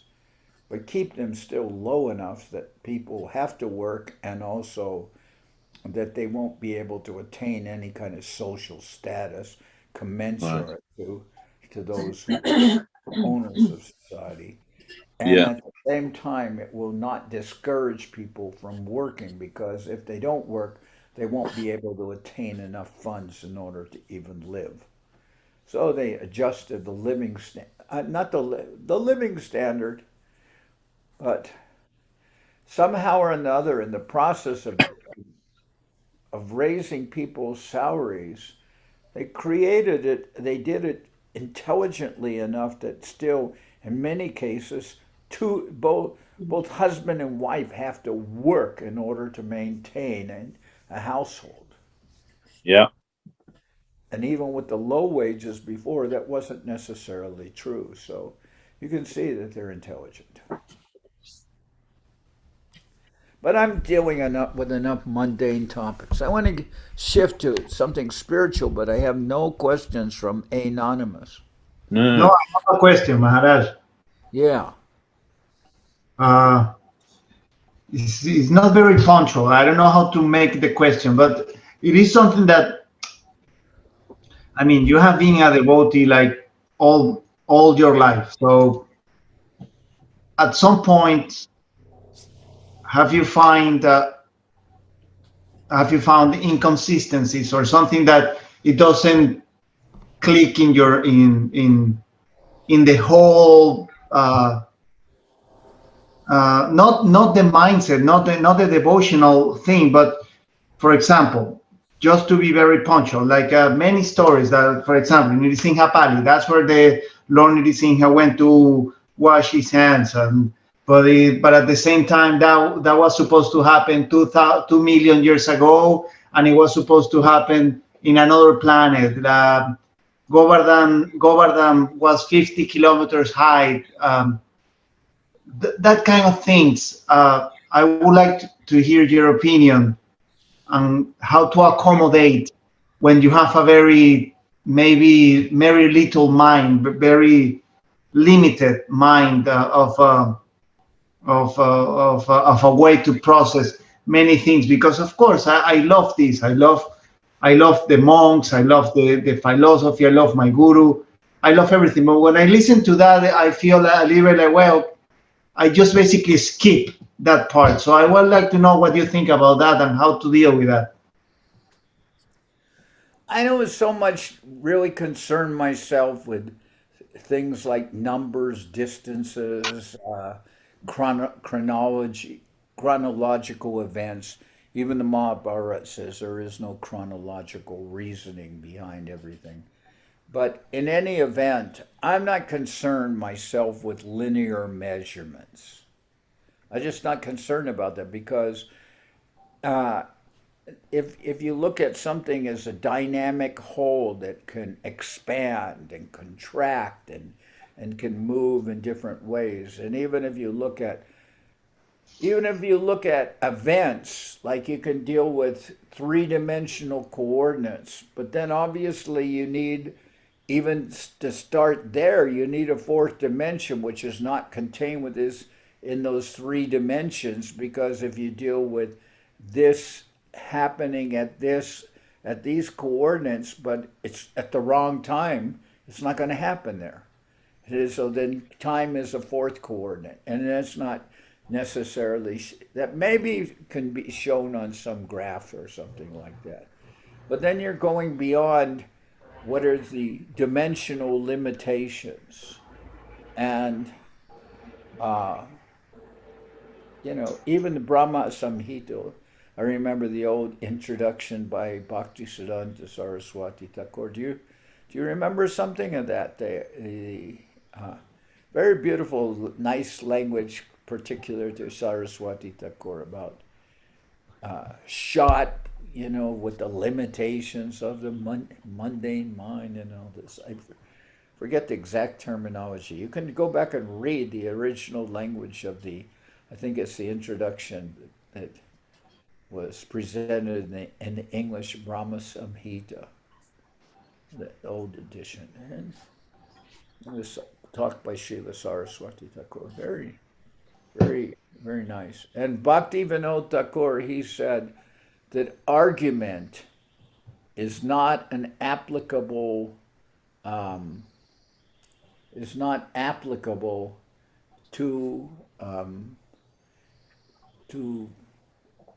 but keep them still low enough that people have to work, and also that they won't be able to attain any kind of social status commensurate to those who are owners of society. And Yeah. at the same time, it will not discourage people from working, because if they don't work, they won't be able to attain enough funds in order to even live. So they adjusted the living not the living standard, but somehow or another, in the process of raising people's salaries, they created it. They did it intelligently enough that still, in many cases, both husband and wife have to work in order to maintain a household. Yeah. And even with the low wages before, that wasn't necessarily true. So you can see that they're intelligent. But I'm dealing with enough mundane topics. I want to shift to something spiritual, but I have no questions from Anonymous. No, I have a question, Maharaj. Yeah. It's not very punctual. I don't know how to make the question, but it is something that, I mean, you have been a devotee like all your life. So at some point, have you found inconsistencies or something that it doesn't click in your in the whole not the mindset, not the devotional thing, but for example, just to be very punctual, like many stories that, for example, Nrsimha Pali, that's where the Lord Nrsimha went to wash his hands, but at the same time, that was supposed to happen 2 million years ago, and it was supposed to happen in another planet. Govardhan was 50 kilometers high. That kind of things. I would like to hear your opinion on how to accommodate when you have a maybe very little mind, very limited mind of a way to process many things. Because of course I love this. I love the monks. I love the philosophy. I love my guru. I love everything. But when I listen to that, I feel a little like, well, I just basically skip that part. So I would like to know what you think about that and how to deal with that. I don't so much really concern myself with things like numbers, distances, chronological events. Even the Mahabharata says there is no chronological reasoning behind everything. But in any event, I'm not concerned myself with linear measurements. I'm just not concerned about that because if you look at something as a dynamic whole that can expand and contract and can move in different ways, and even if you look at events, like you can deal with three-dimensional coordinates, but then obviously you need, even to start there, you need a fourth dimension, which is not contained in those three dimensions, because if you deal with this happening at these coordinates, but it's at the wrong time, it's not going to happen there. So then time is a fourth coordinate, and that's not necessarily, that maybe can be shown on some graph or something like that. But then you're going beyond what are the dimensional limitations. And even the Brahma Samhita, I remember the old introduction by Bhakti Siddhanta Saraswati Thakur. Do you remember something of that? The very beautiful, nice language, particular to Saraswati Thakur, about shot, with the limitations of the mundane mind and all this. I forget the exact terminology. You can go back and read the original language of I think it's the introduction that was presented in the English Brahma Samhita, the old edition. And it was talked by Srila Saraswati Thakur. Very, very, very nice. And Bhakti Vinod Thakur, he said that argument is not an applicable, to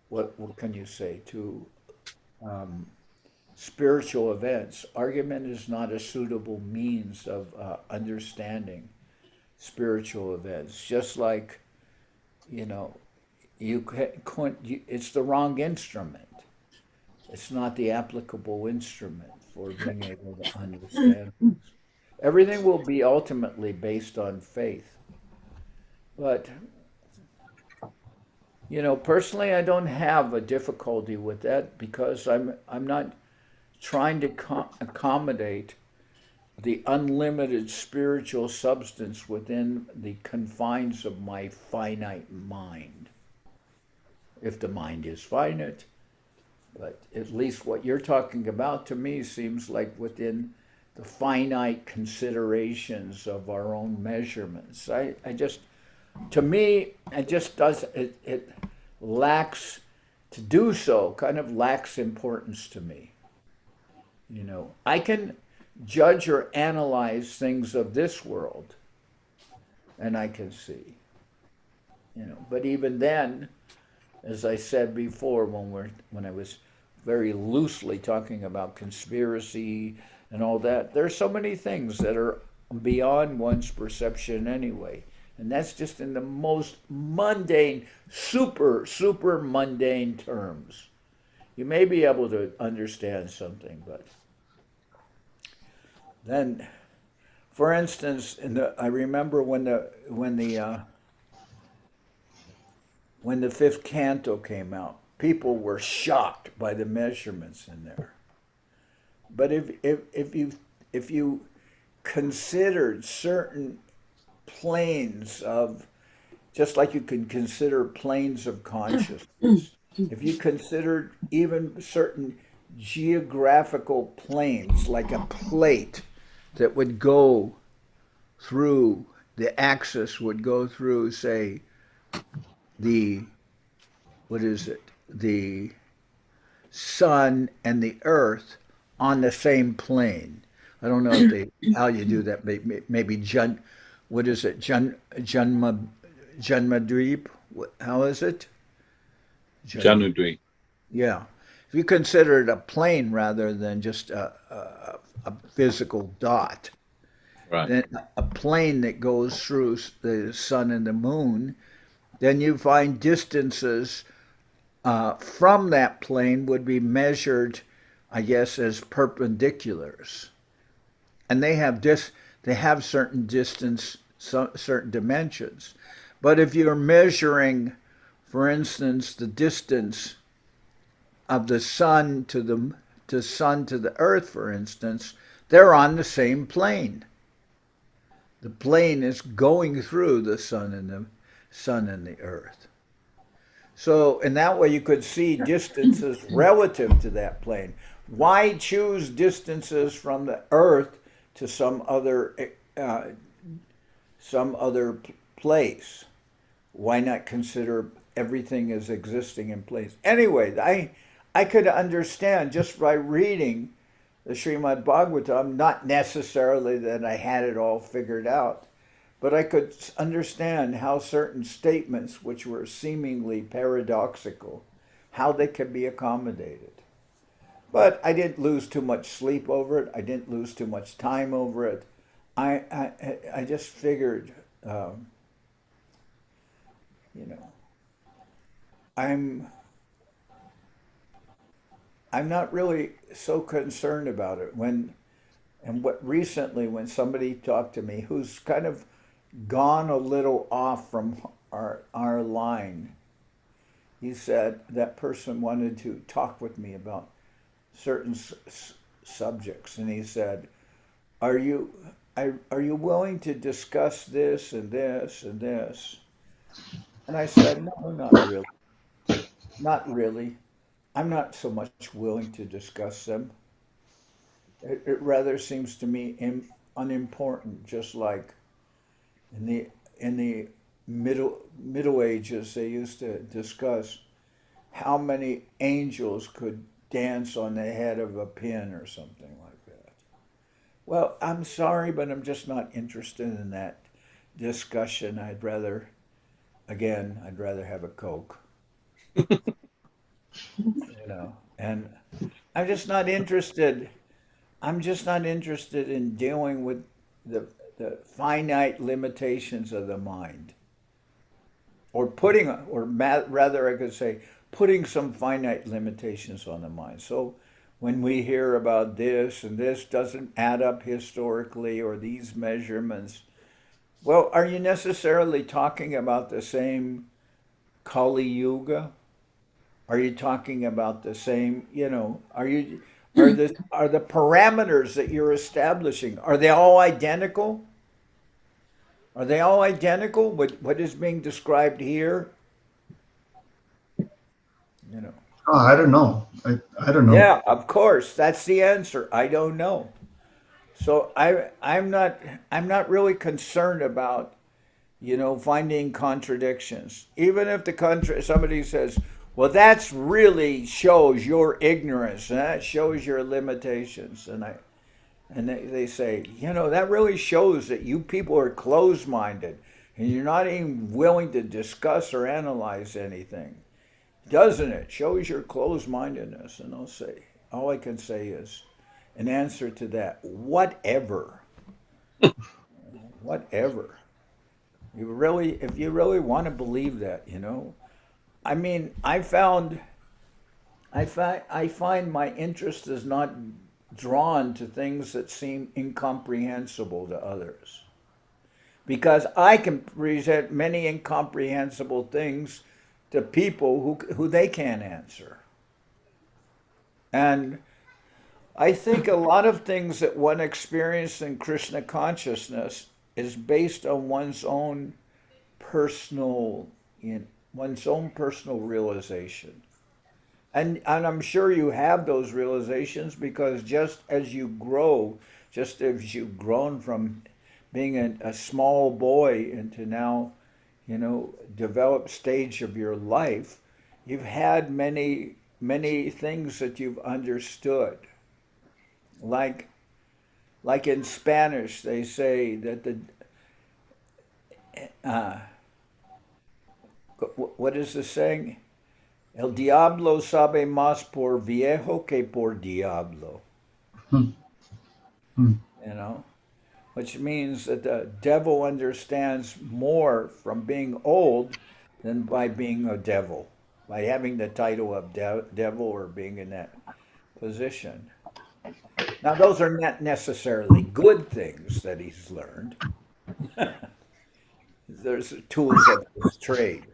what can you say, to spiritual events. Argument is not a suitable means of understanding spiritual events. Just like, it's the wrong instrument. It's not the applicable instrument for being able to understand things. Everything will be ultimately based on faith. But, you know, personally, I don't have a difficulty with that because I'm not trying to accommodate the unlimited spiritual substance within the confines of my finite mind. If the mind is finite, but at least what you're talking about to me seems like within the finite considerations of our own measurements. I just, to me, it just does, it lacks, to do so kind of lacks importance to me. You know, I can judge or analyze things of this world, and I can see, you know, but even then, as I said before, when I was very loosely talking about conspiracy and all that, there are so many things that are beyond one's perception anyway. And that's just in the most mundane, super mundane terms. You may be able to understand something, but then, for instance, I remember when the fifth canto came out, people were shocked by the measurements in there. But if you considered certain planes of, just like you can consider planes of consciousness, if you considered even certain geographical planes, like a plate that would go through, the axis would go through, say, the sun and the earth on the same plane. I don't know if how you do that. Maybe Janmadweep? How is it? Janudweep. Yeah. If you consider it a plane rather than just a physical dot, right, then a plane that goes through the sun and the moon, then you find distances from that plane would be measured, I guess, as perpendiculars. And they have certain distance, certain dimensions. But if you're measuring, for instance, the distance of the sun to the earth, for instance, they're on the same plane. The plane is going through the sun and the earth. So in that way you could see distances relative to that plane. Why choose distances from the earth to some other place? Why not consider everything as existing in place? Anyway, I could understand just by reading the Srimad Bhagavatam, not necessarily that I had it all figured out, but I could understand how certain statements, which were seemingly paradoxical, how they could be accommodated. But I didn't lose too much sleep over it. I didn't lose too much time over it. I just figured, I'm not really so concerned about it. Recently when somebody talked to me who's kind of gone a little off from our line, he said that person wanted to talk with me about certain subjects, and he said, are you willing to discuss this and this and this? And I said, no, not really. I'm not so much willing to discuss them. It rather seems to me unimportant, just like in the Middle Ages they used to discuss how many angels could dance on the head of a pin or something like that. Well, I'm sorry, but I'm just not interested in that discussion. I'd rather have a Coke. And I'm just not interested in dealing with the finite limitations of the mind, putting some finite limitations on the mind. So when we hear about this and this doesn't add up historically, or these measurements, Well, are you necessarily talking about the same Kali Yuga? Are you talking about the same, are the parameters that you're establishing, are they all identical? Are they all identical? What is being described here? Oh, I don't know. I don't know. Yeah, of course. That's the answer. I don't know. So I'm not really concerned about, finding contradictions. Even if somebody says, well, that's really shows your ignorance, and that shows your limitations. And they say, that really shows that you people are closed-minded and you're not even willing to discuss or analyze anything. Doesn't it? Shows your closed-mindedness. And I'll say, all I can say is, in answer to that, whatever. Whatever. If you really want to believe that, I mean, I find my interest is not drawn to things that seem incomprehensible to others, because I can present many incomprehensible things to people who they can't answer. And I think a lot of things that one experiences in Krishna consciousness is based on one's own personal realization. And I'm sure you have those realizations, because just as you've grown from being a small boy into now, developed stage of your life, you've had many, many things that you've understood. Like in Spanish, they say that what is the saying? El diablo sabe más por viejo que por diablo. Which means that the devil understands more from being old than by being a devil, by having the title of devil or being in that position. Now, those are not necessarily good things that he's learned. There's tools of his trade.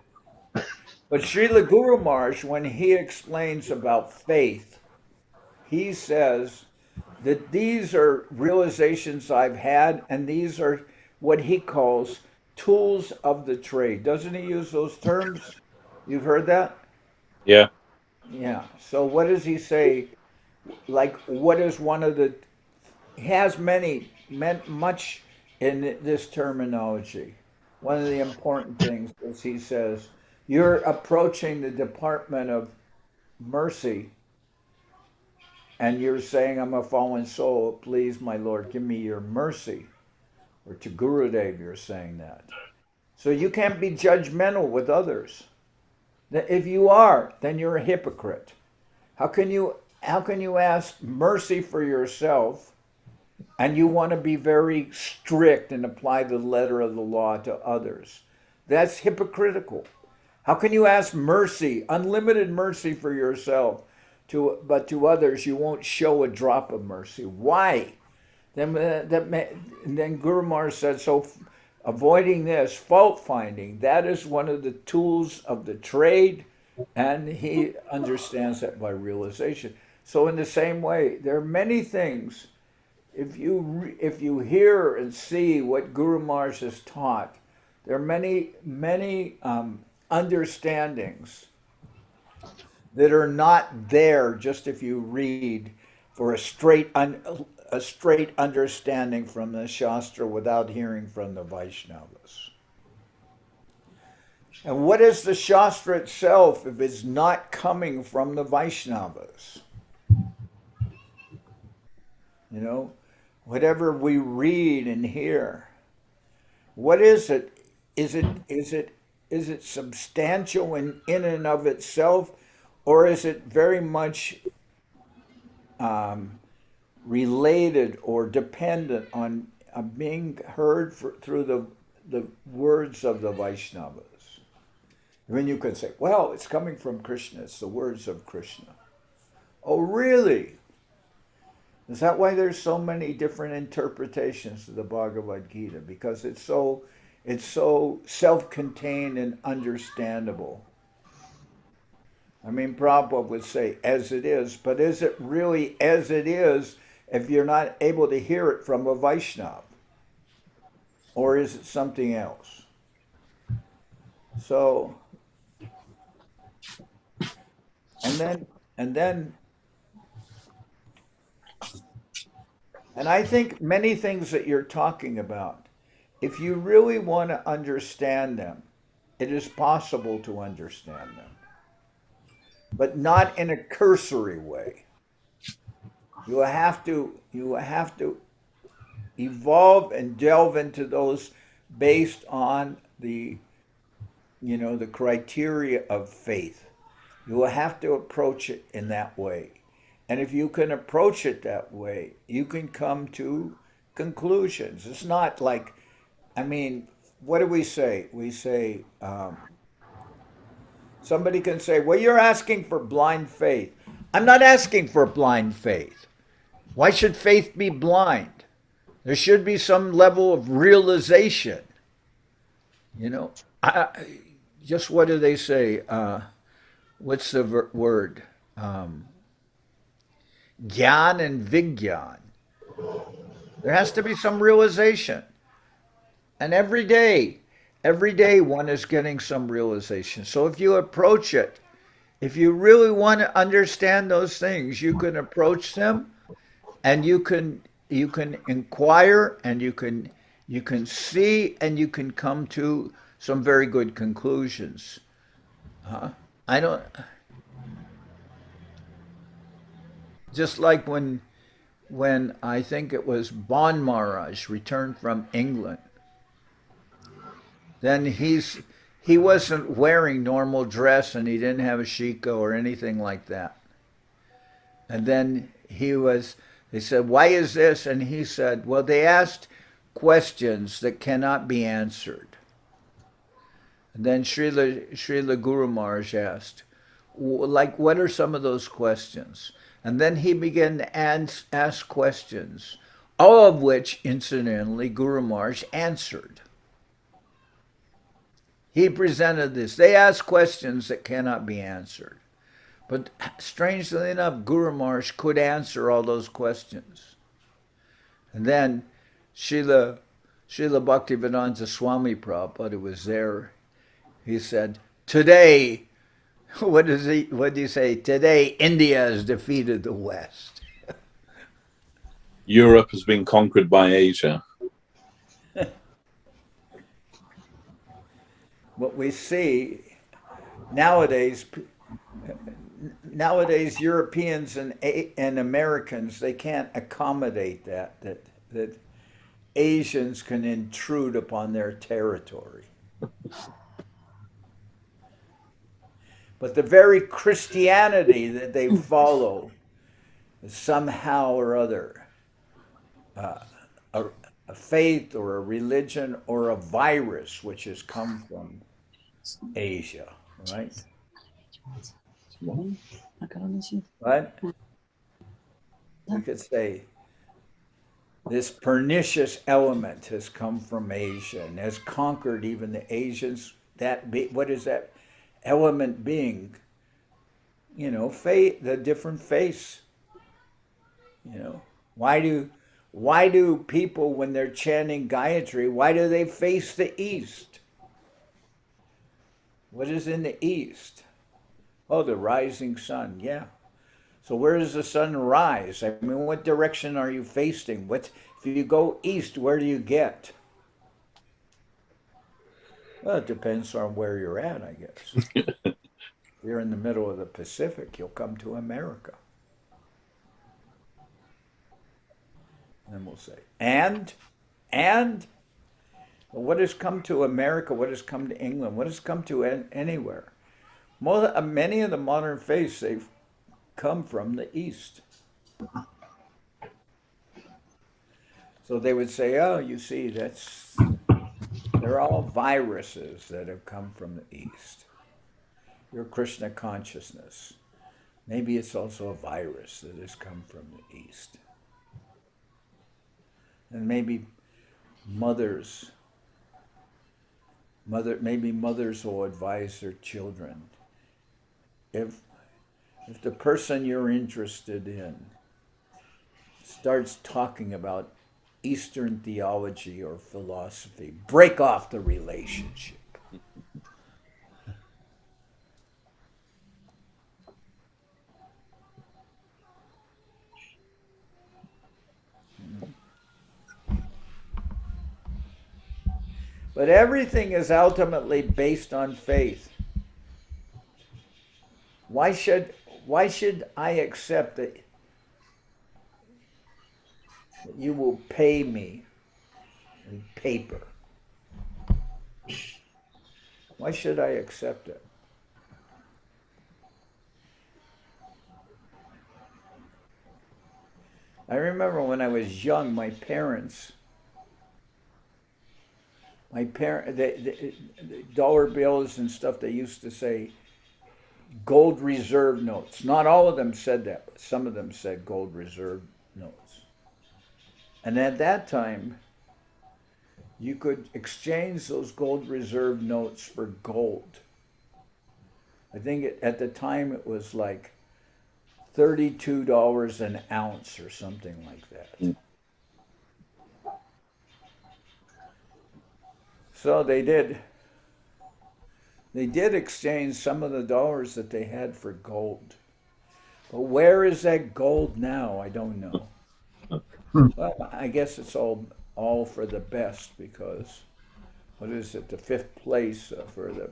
But Srila Guru Maharaj, when he explains about faith, he says that these are realizations I've had, and these are what he calls tools of the trade. Doesn't he use those terms? You've heard that? Yeah. Yeah. So what does he say? Like, what is one of the... He has much in this terminology. One of the important things is he says, you're approaching the Department of Mercy, and you're saying, I'm a fallen soul, please, my Lord, give me your mercy. Or to Gurudev, you're saying that. So you can't be judgmental with others. If you are, then you're a hypocrite. How can you ask mercy for yourself, and you want to be very strict and apply the letter of the law to others? That's hypocritical. How can you ask mercy, unlimited mercy for yourself, but to others you won't show a drop of mercy? Why? Then Guru Maharaj said, so avoiding this, fault finding, that is one of the tools of the trade, and he understands that by realization. So in the same way, there are many things. If you hear and see what Guru Maharaj has taught, there are many understandings that are not there just if you read for a straight understanding from the Shastra without hearing from the Vaishnavas. And what is the Shastra itself if it's not coming from the Vaishnavas? Whatever we read and hear, what is it? Is it substantial in and of itself, or is it very much related or dependent on being heard through the words of the Vaishnavas? Then you could say, well, it's coming from Krishna, it's the words of Krishna. Oh, really? Is that why there's so many different interpretations of the Bhagavad Gita? Because it's so It's so self-contained and understandable. I mean, Prabhupada would say, as it is, but is it really as it is if you're not able to hear it from a Vaishnava? Or is it something else? So, and I think many things that you're talking about, if you really want to understand them, it is possible to understand them, but not in a cursory way. You have to evolve and delve into those based on the criteria of faith. You will have to approach it in that way. And if you can approach it that way, you can come to conclusions. It's not like, I mean, what do we say? We say, somebody can say, well, you're asking for blind faith. I'm not asking for blind faith. Why should faith be blind? There should be some level of realization. Just what do they say? What's the word? Gyan and Vigyan. There has to be some realization. And every day one is getting some realization. So if you approach it, if you really want to understand those things, you can approach them and you can inquire and you can see and you can come to some very good conclusions. I don't just like when I think it was Bon Maharaj returned from England, then he wasn't wearing normal dress and he didn't have a shiko or anything like that. And then they said, why is this? And he said, well, they asked questions that cannot be answered. And then Srila Guru Maharaj asked, like, what are some of those questions? And then he began to ask questions, all of which, incidentally, Guru Maharaj answered. He presented this. They asked questions that cannot be answered. But strangely enough, Guru Maharaj could answer all those questions. And then Srila Bhaktivedanta Swami Prabhupada was there. He said, today, what do you say? Today, India has defeated the West. Europe has been conquered by Asia. What we see nowadays, Europeans and Americans, they can't accommodate that Asians can intrude upon their territory. But the very Christianity that they follow is somehow or other a faith or a religion or a virus which has come from Asia, right? But we could say this pernicious element has come from Asia and has conquered even the Asians. What is that element being? Faith, the different faiths. Why do people, when they're chanting Gayatri, why do they face the east? What is in the east? Oh, the rising sun, yeah. So where does the sun rise? I mean, what direction are you facing? If you go east, where do you get? Well, it depends on where you're at, I guess. If you're in the middle of the Pacific, you'll come to America. And we'll say, and what has come to America? What has come to England? What has come to anywhere? Many of the modern faiths, they've come from the East. So they would say, oh, you see, they're all viruses that have come from the East. Your Krishna consciousness, maybe it's also a virus that has come from the East. And maybe mothers maybe mothers will advise their children. If the person you're interested in starts talking about Eastern theology or philosophy, break off the relationship. But everything is ultimately based on faith. Why should I accept that you will pay me in paper? Why should I accept it? I remember when I was young, my parents, the dollar bills and stuff, they used to say gold reserve notes. Not all of them said that, but some of them said gold reserve notes. And at that time, you could exchange those gold reserve notes for gold. I think at the time it was like $32 an ounce or something like that. So they did exchange some of the dollars that they had for gold. But where is that gold now? I don't know. Well, I guess it's all for the best, because what is it? The fifth place for the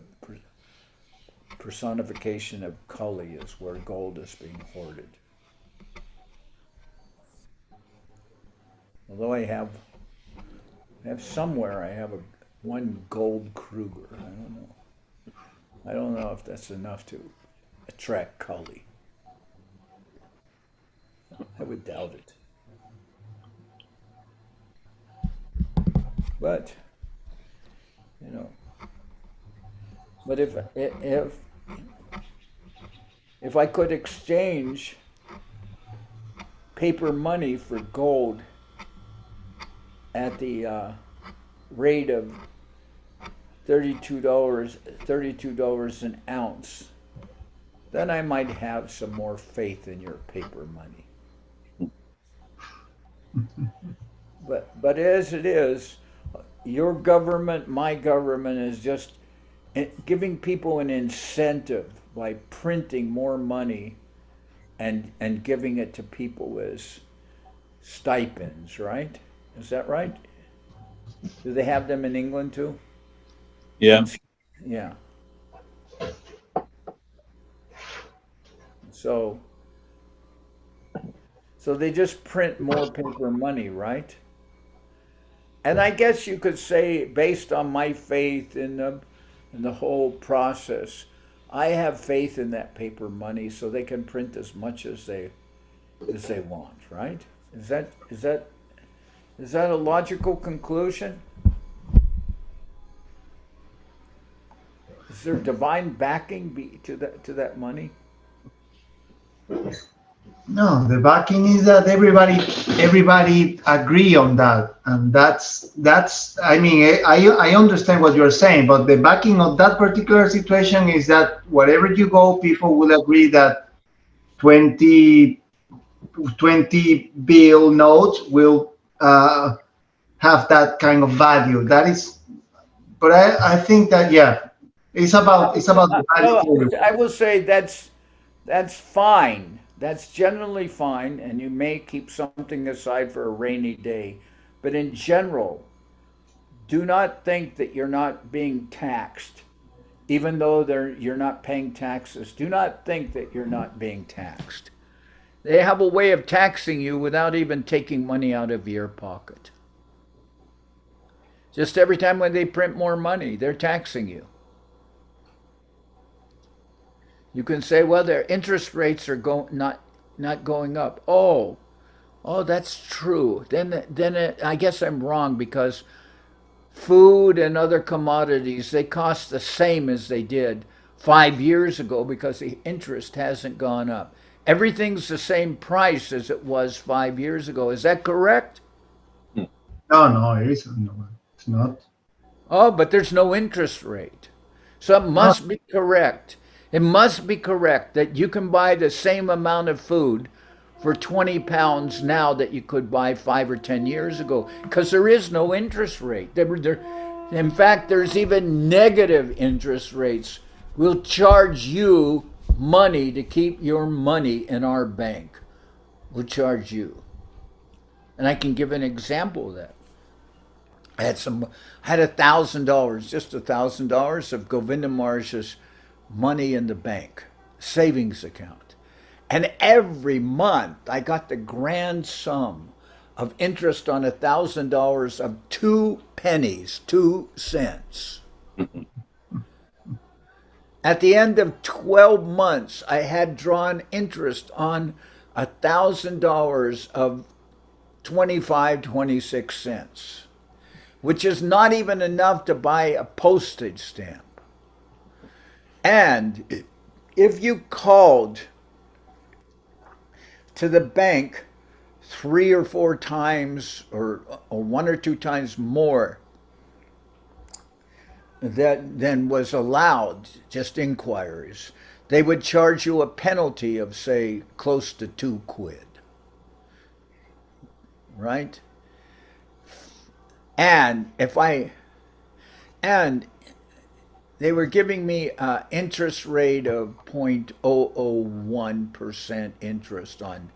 personification of Kali is where gold is being hoarded. Although I have somewhere, I have one gold Kruger. I don't know if that's enough to attract Kali. I would doubt it. But but if I could exchange paper money for gold at the rate of $32 an ounce, then I might have some more faith in your paper money. But as it is, your government, my government, is just giving people an incentive by printing more money and giving it to people as stipends, right? Is that right? Do they have them in England too? Yeah. Yeah. So they just print more paper money, right? And I guess you could say, based on my faith in the whole process, I have faith in that paper money, so they can print as much as they want, right? Is that a logical conclusion? Is there divine backing to that money? No, the backing is that everybody agree on that, and that's. I mean, I understand what you're saying, but the backing of that particular situation is that wherever you go, people will agree that 20 bill notes will have that kind of value. That is, but I think that it's about the value. I will say that's fine. That's generally fine, and you may keep something aside for a rainy day. But in general, do not think that you're not being taxed, even though you're not paying taxes. Do not think that you're not being taxed. They have a way of taxing you without even taking money out of your pocket. Just every time when they print more money, they're taxing you. You can say, well, their interest rates are not going up. Oh, that's true. Then I guess I'm wrong, because food and other commodities, they cost the same as they did 5 years ago, because the interest hasn't gone up. Everything's the same price as it was 5 years ago. Is that correct? No, it isn't. No, it's not. Oh, but there's no interest rate. So it must be correct. It must be correct that you can buy the same amount of food for 20 pounds now that you could buy 5 or 10 years ago, because there is no interest rate. In fact, there's even negative interest rates. We'll charge you money to keep your money in our bank. We'll charge you. And I can give an example of that. I had $1,000, just $1,000 of Govinda Maharaj's money in the bank, savings account. And every month I got the grand sum of interest on $1,000 of 2 pennies, 2 cents. At the end of 12 months, I had drawn interest on $1,000 of 25, 26 cents, which is not even enough to buy a postage stamp. And if you called to the bank 3 or 4 times or 1 or 2 times more than was allowed, just inquiries, they would charge you a penalty of, say, close to 2 quid. Right? And they were giving me an interest rate of 0.001% interest on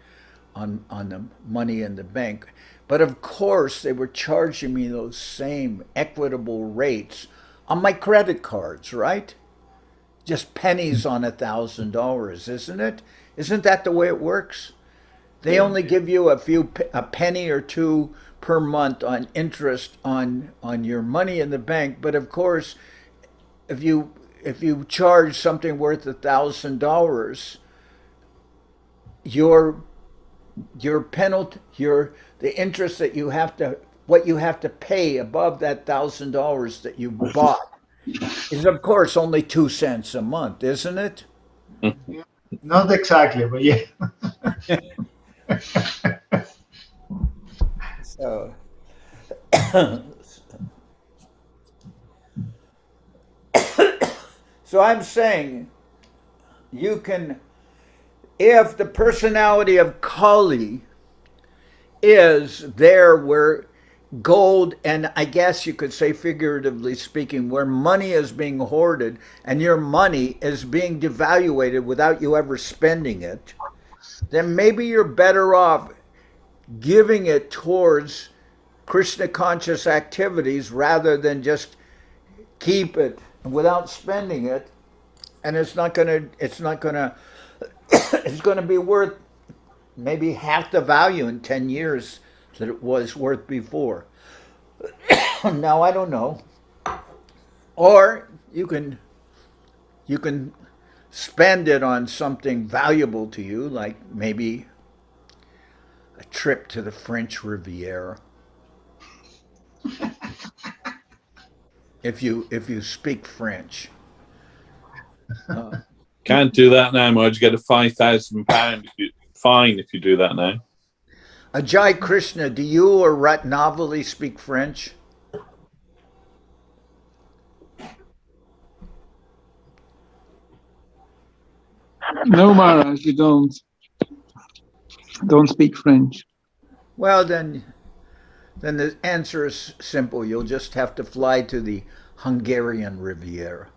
the money in the bank. But of course, they were charging me those same equitable rates on my credit cards, right? Just pennies on $1,000, isn't it? Isn't that the way it works? They only give you a penny or 2 per month on interest on your money in the bank. But of course, if you charge something worth $1,000, your penalty, the interest that you have to pay above that $1,000 that you bought is of course only 2 cents a month, isn't it? Not exactly, but yeah. So so I'm saying you can, if the personality of Kali is there where gold, and I guess you could say figuratively speaking, where money is being hoarded and your money is being devaluated without you ever spending it, then maybe you're better off giving it towards Krishna conscious activities rather than just keep it without spending it, and it's going to be worth maybe half the value in 10 years that it was worth before. Now I don't know. Or you can spend it on something valuable to you, like maybe a trip to the French Riviera. If you speak French. Can't do that now, Maharaj. You get a £5,000 fine if you do that now. Ajay Krishna, do you or Ratnavali speak French? No, Maharaj, you don't speak French. Well, then the answer is simple. You'll just have to fly to the Hungarian Riviera.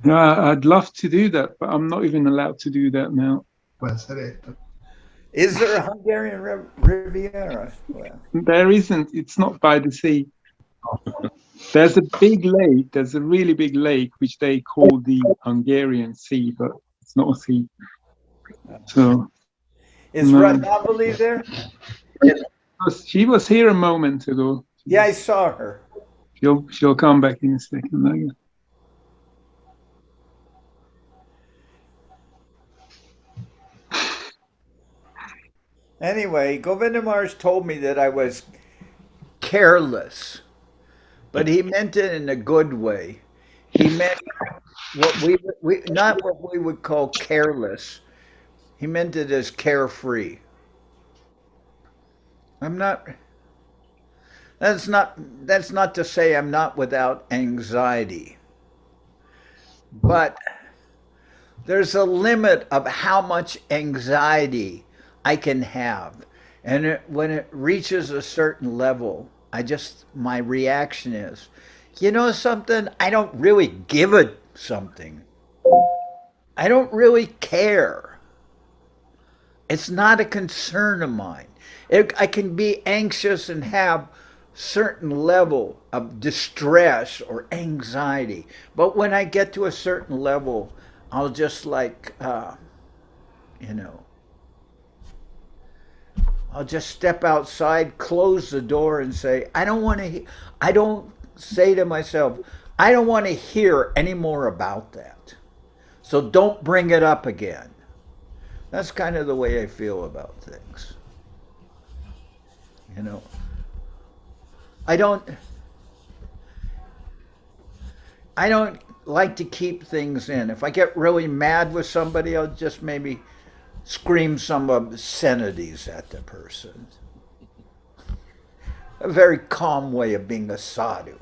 I'd love to do that, but I'm not even allowed to do that now. Is there a Hungarian Riviera? Well, there isn't. It's not by the sea. There's a big lake. There's a really big lake, which they call the Hungarian Sea, but it's not a sea. So, is Ratnavali there? She was here a moment ago. Yeah, I saw her. She'll come back in a second. I guess. Anyway, Govinda Maharaj told me that I was careless, but he meant it in a good way. He meant what we not what we would call careless. He meant it as carefree. That's That's not to say I'm not without anxiety. But there's a limit of how much anxiety I can have. And when it reaches a certain level, my reaction is, you know something? I don't really give it something. I don't really care. It's not a concern of mine. I can be anxious and have certain level of distress or anxiety. But when I get to a certain level, I'll just I'll just step outside, close the door, and say, I don't say to myself, I don't want to hear any more about that. So don't bring it up again. That's kind of the way I feel about things. I don't like to keep things in. If I get really mad with somebody, I'll just maybe scream some obscenities at the person. A very calm way of being a sadhu.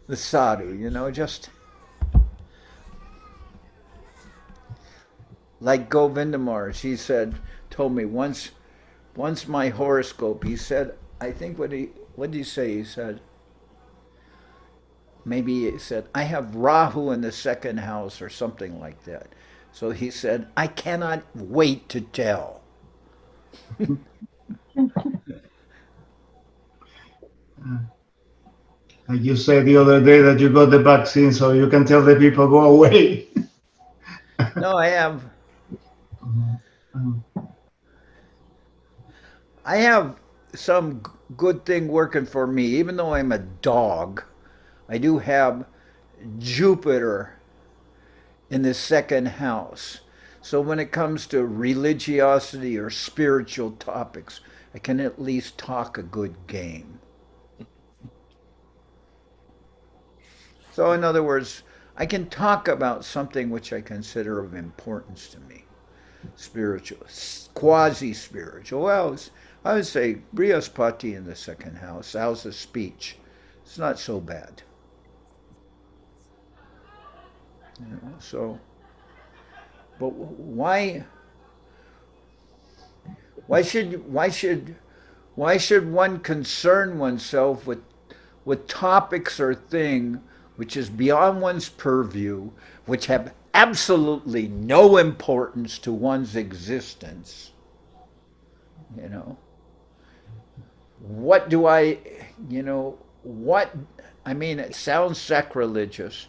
The sadhu, just like Govinda Maharaj, he told me once my horoscope, he said, I think what did he say? He said, I have Rahu in the second house or something like that. So he said, I cannot wait to tell. Like you said the other day that you got the vaccine, so you can tell the people go away. No, I have some good thing working for me. Even though I'm a dog, I do have Jupiter in the second house. So when it comes to religiosity or spiritual topics, I can at least talk a good game. So in other words, I can talk about something which I consider of importance to me. Spiritual, quasi-spiritual. Well, I would say Brihaspati in the second house. How's the speech? It's not so bad. But why should one concern oneself with topics or things which is beyond one's purview, which have absolutely no importance to one's existence? It sounds sacrilegious,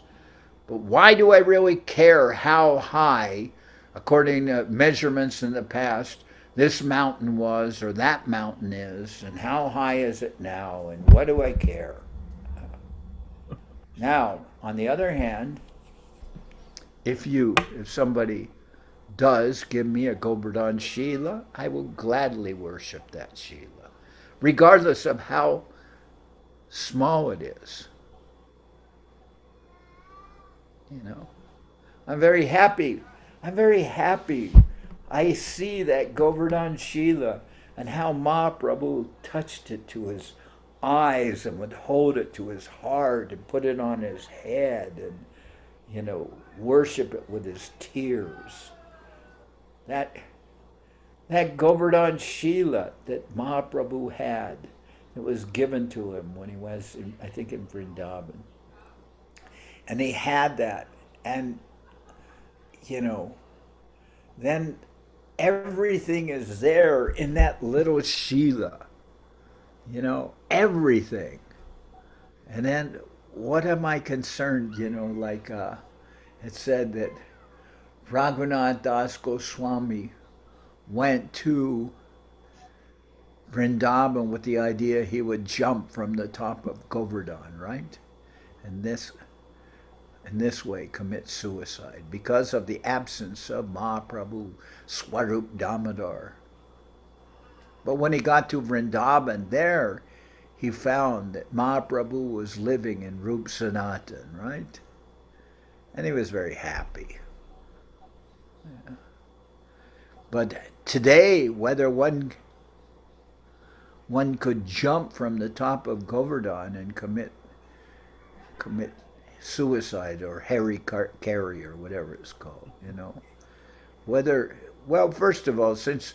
but why do I really care how high, according to measurements in the past, this mountain was or that mountain is, and how high is it now, and what do I care? Now, on the other hand, if somebody does give me a Govardhan Shila, I will gladly worship that Shila, regardless of how small it is. I'm very happy. I see that Govardhan Shila and how Mahaprabhu touched it to his eyes and would hold it to his heart and put it on his head and, worship it with his tears. That Govardhan Shila that Mahaprabhu had, it was given to him when he was, in Vrindavan. And he had that. And, then everything is there in that little Shila. Everything. And then what am I concerned, it said that Raghunath Das Goswami went to Vrindavan with the idea he would jump from the top of Govardhan, right? And in this way commit suicide because of the absence of Mahaprabhu, Swarup Damodar. But when he got to Vrindavan, there he found that Mahaprabhu was living in Rup Sanatan, right? And he was very happy. Yeah. But today, whether one one could jump from the top of Govardhan and commit suicide or carry or whatever it's called, well, first of all, since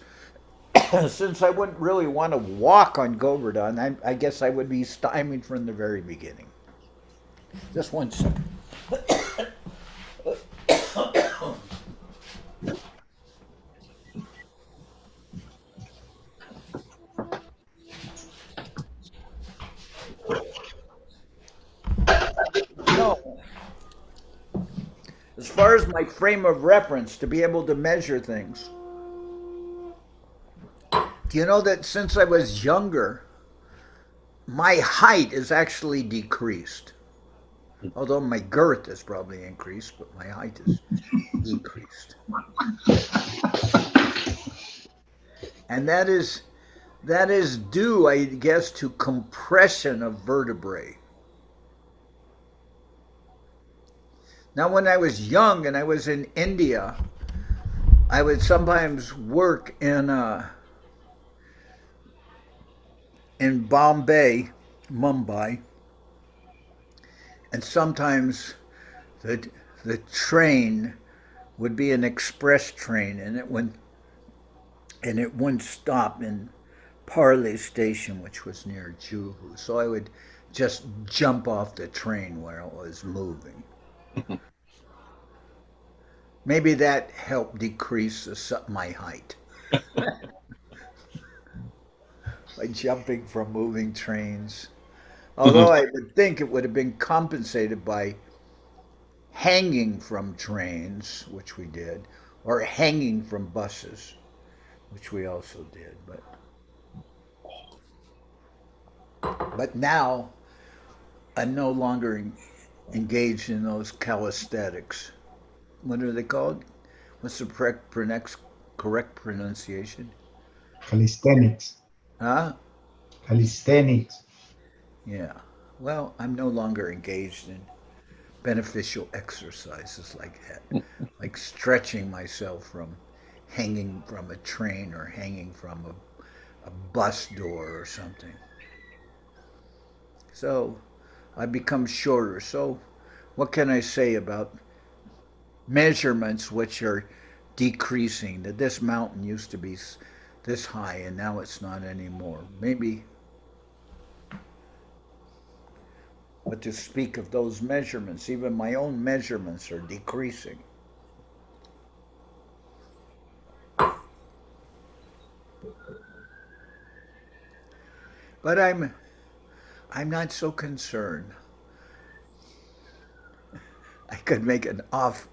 I wouldn't really want to walk on Govardhan, I guess I would be stymied from the very beginning. Just one second. No. As far as my frame of reference to be able to measure things, do you know that since I was younger, my height is actually decreased? Although my girth has probably increased, but my height is decreased. And that is due, I guess, to compression of vertebrae. Now, when I was young and I was in India, I would sometimes work in Mumbai, and sometimes the train would be an express train, and it wouldn't stop in Parley Station, which was near Juhu. So I would just jump off the train where it was moving. Maybe that helped decrease my height. By jumping from moving trains. Although I would think it would have been compensated by hanging from trains, which we did, or hanging from buses, which we also did. But now I'm no longer engaged in those calisthenics. What are they called? What's the correct pronunciation? Calisthenics. Huh? Calisthenics. Yeah. Well, I'm no longer engaged in beneficial exercises like that, like stretching myself from hanging from a train or hanging from a bus door or something. So I've become shorter. So what can I say about measurements which are decreasing? That this mountain used to be this high and now it's not anymore. Maybe. But to speak of those measurements, even my own measurements are decreasing. But I'm not so concerned. I could make an off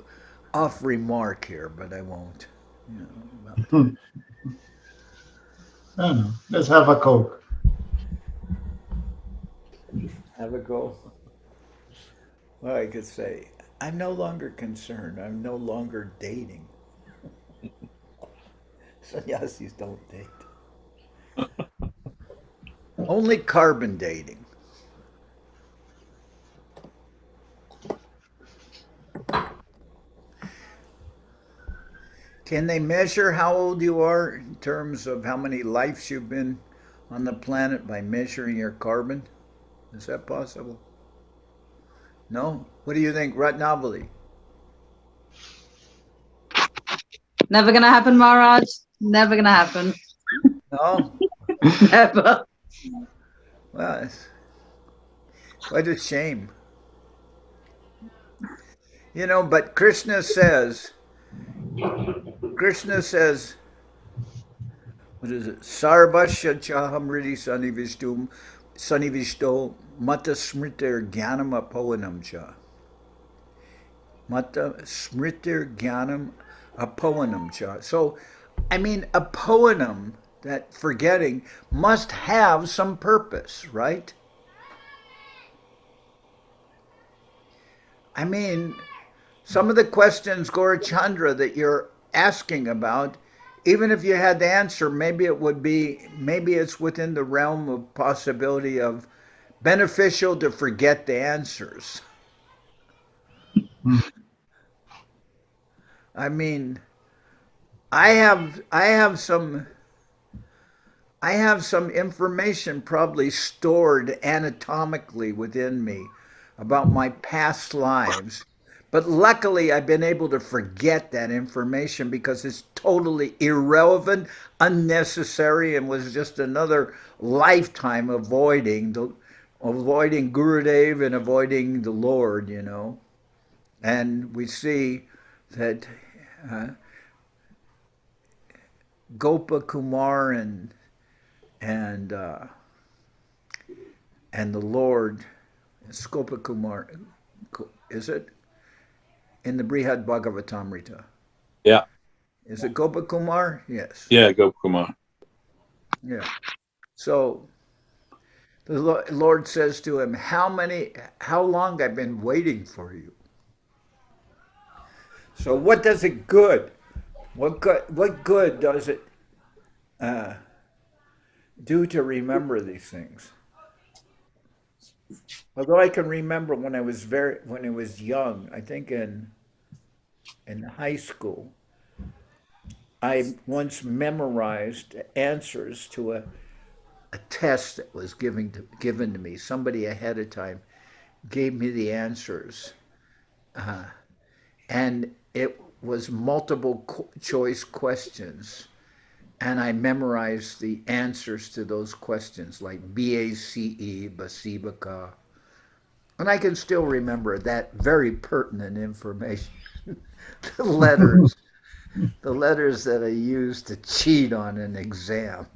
remark here, but I won't. I don't know. Let's have a Coke. Have a go. Well, I could say, I'm no longer concerned. I'm no longer dating. Sannyasis don't date. Only carbon dating. Can they measure how old you are in terms of how many lives you've been on the planet by measuring your carbon? Is that possible? No? What do you think, Ratnavali? Never gonna happen, Maharaj. Never gonna happen. No? Never. Well, it's quite a shame. But Krishna says, what is it? Sarvasya chaham ridi sanivishto mata smritir jnanam apovanam cha. Mata smritir jnanam apovanam cha. So, apovanam, that forgetting, must have some purpose, right? Some of the questions, Gaurachandra, that you're asking about, even if you had the answer, maybe it's within the realm of possibility of beneficial to forget the answers. I have I have some information probably stored anatomically within me about my past lives. But luckily, I've been able to forget that information because it's totally irrelevant, unnecessary, and was just another lifetime avoiding Gurudev and avoiding the Lord, you know. And we see that Gopa Kumar and the Lord, Gopa Kumar, is it? In the Brihad Bhagavatamrita. Yeah. Is it Gopa Kumar? Yes. Yeah, Gopa Kumar. Yeah. So the Lord says to him, how long I've been waiting for you. So what does it good? What good does it do to remember these things? Although I can remember when I was young, I think in high school, I once memorized answers to a test that was given to me. Somebody ahead of time gave me the answers, and it was multiple choice questions, and I memorized the answers to those questions, like BACE, Basibaka, and I can still remember that very pertinent information. the letters that I used to cheat on an exam.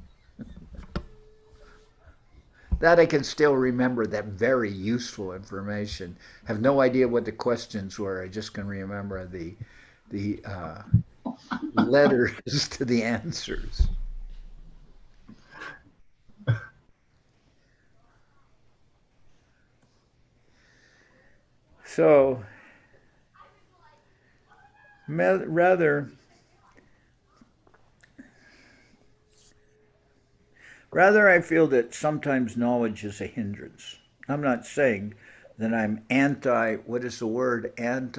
That I can still remember, that very useful information. Have no idea what the questions were. I just can remember the letters to the answers. So rather I feel that sometimes knowledge is a hindrance. I'm not saying that I'm anti, what is the word? I'm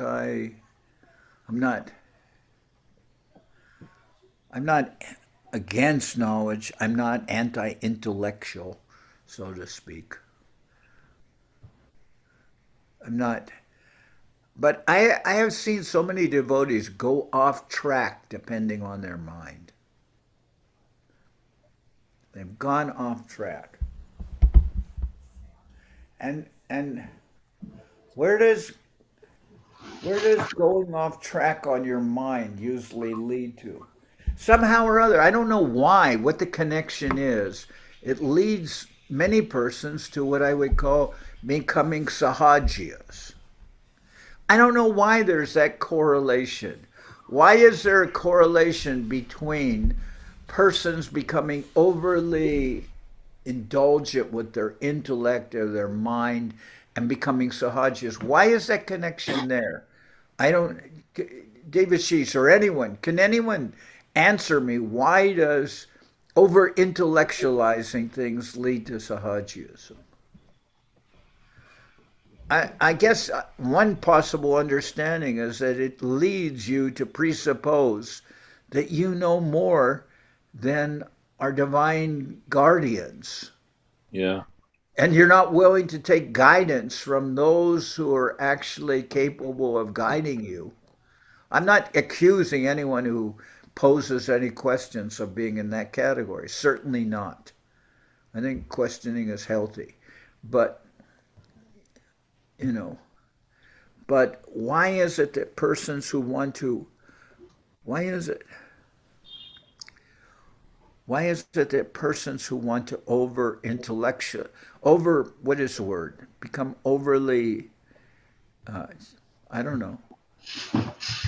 not against knowledge. I'm not anti-intellectual, so to speak. I'm not. But I have seen so many devotees go off track depending on their mind. They've gone off track. And where does going off track on your mind usually lead to? Somehow or other, I don't know why, what the connection is. It leads many persons to what I would call becoming sahajias. I don't know why there's that correlation. Why is there a correlation between persons becoming overly indulgent with their intellect or their mind and becoming sahajas? Why is that connection there? Devashis or anyone, can anyone answer me? Why does over intellectualizing things lead to sahajias? I guess one possible understanding is that it leads you to presuppose that you know more than our divine guardians. Yeah. And you're not willing to take guidance from those who are actually capable of guiding you. I'm not accusing anyone who poses any questions of being in that category. Certainly not. I think questioning is healthy. But but why is it that persons who want to, why is it that persons who want to what is the word? Become overly, I don't know.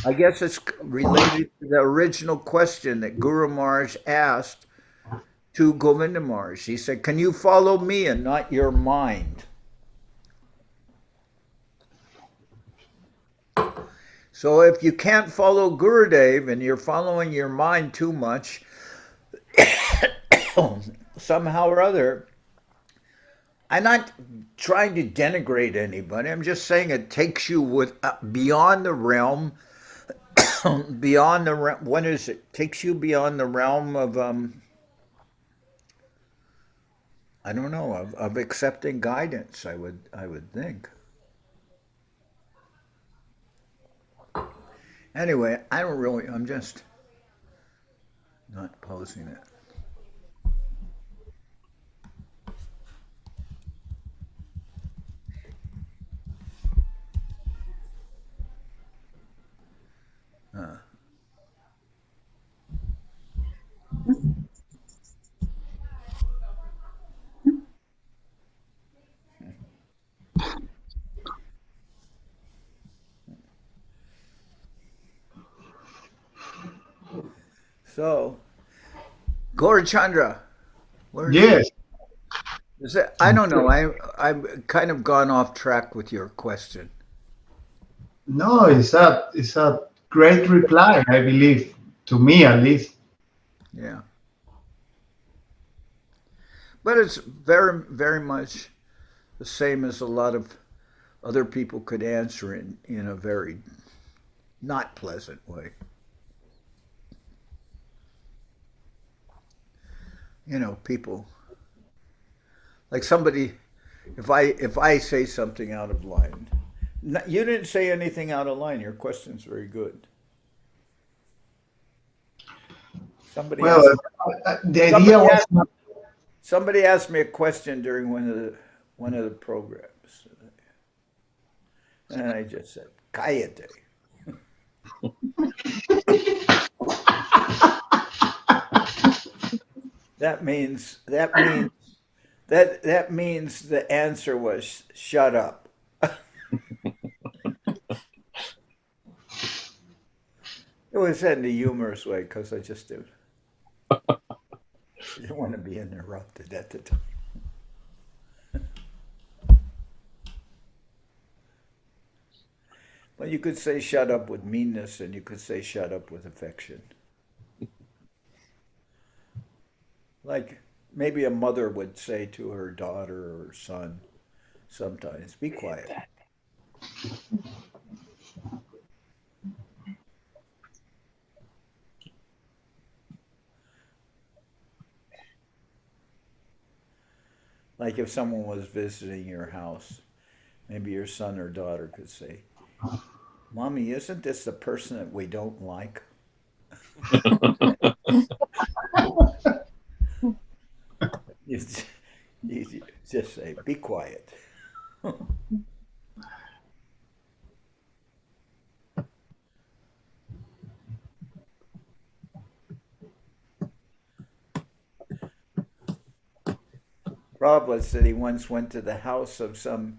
I guess it's related to the original question that Guru Maharaj asked to Govinda Maharaj. He said, can you follow me and not your mind? So if you can't follow Gurudev and you're following your mind too much, somehow or other, I'm not trying to denigrate anybody. I'm just saying it takes you beyond the realm, what is it? Takes you beyond the realm of I don't know, of accepting guidance, I would think. Anyway, I'm just not posing it. So, Gaurachandra, Yes. is it? I don't know. I've kind of gone off track with your question. No, it's a great reply, I believe, to me at least. Yeah. But it's very, very much the same as a lot of other people could answer in a very not pleasant way. You know, people like somebody, if I say something out of line, you didn't say anything out of line. Your question's very good. Somebody Well, the idea was not. somebody asked me a question during one of the programs, and I just said, "Cállate." That means the answer was shut up. It was said in a humorous way because I just didn't want to be interrupted at the time. Well, you could say shut up with meanness, and you could say shut up with affection. Like maybe a mother would say to her daughter or son sometimes, be quiet. Like if someone was visiting your house, maybe your son or daughter could say, Mommy, isn't this the person that we don't like? you just say, be quiet. Prabhupada said he once went to the house of some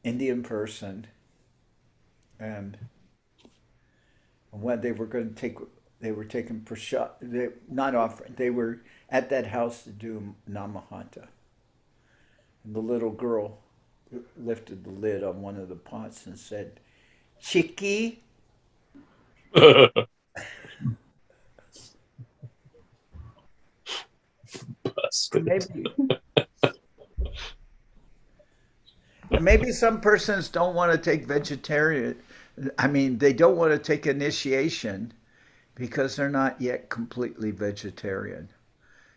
Indian person, and when they were going to take, they were taking prashad, not offering, they were at that house to do namahanta. And the little girl lifted the lid on one of the pots and said, Chicky. Maybe some persons don't want to take vegetarian. I mean, they don't want to take initiation because they're not yet completely vegetarian.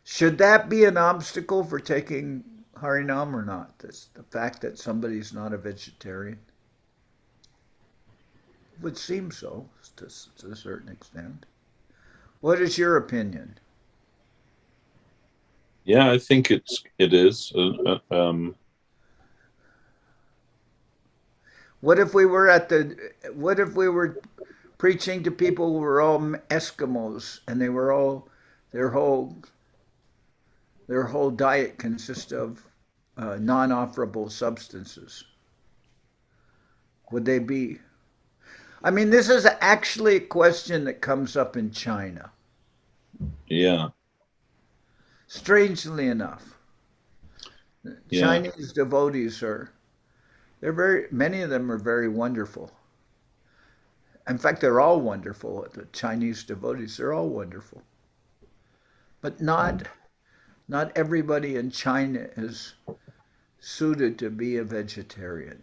Should that be an obstacle for taking Harinam or not? That's the fact that somebody's not a vegetarian. It would seem so to a certain extent. What is your opinion? Yeah, I think it is. What if we were preaching to people who were all Eskimos and they were all their whole diet consists of non-offerable substances? Would they be? I mean, this is actually a question that comes up in China. Yeah. Strangely enough, Yeah. Chinese devotees many of them are very wonderful. In fact, they're all wonderful. The Chinese devotees, they're all wonderful. But not everybody in China is suited to be a vegetarian.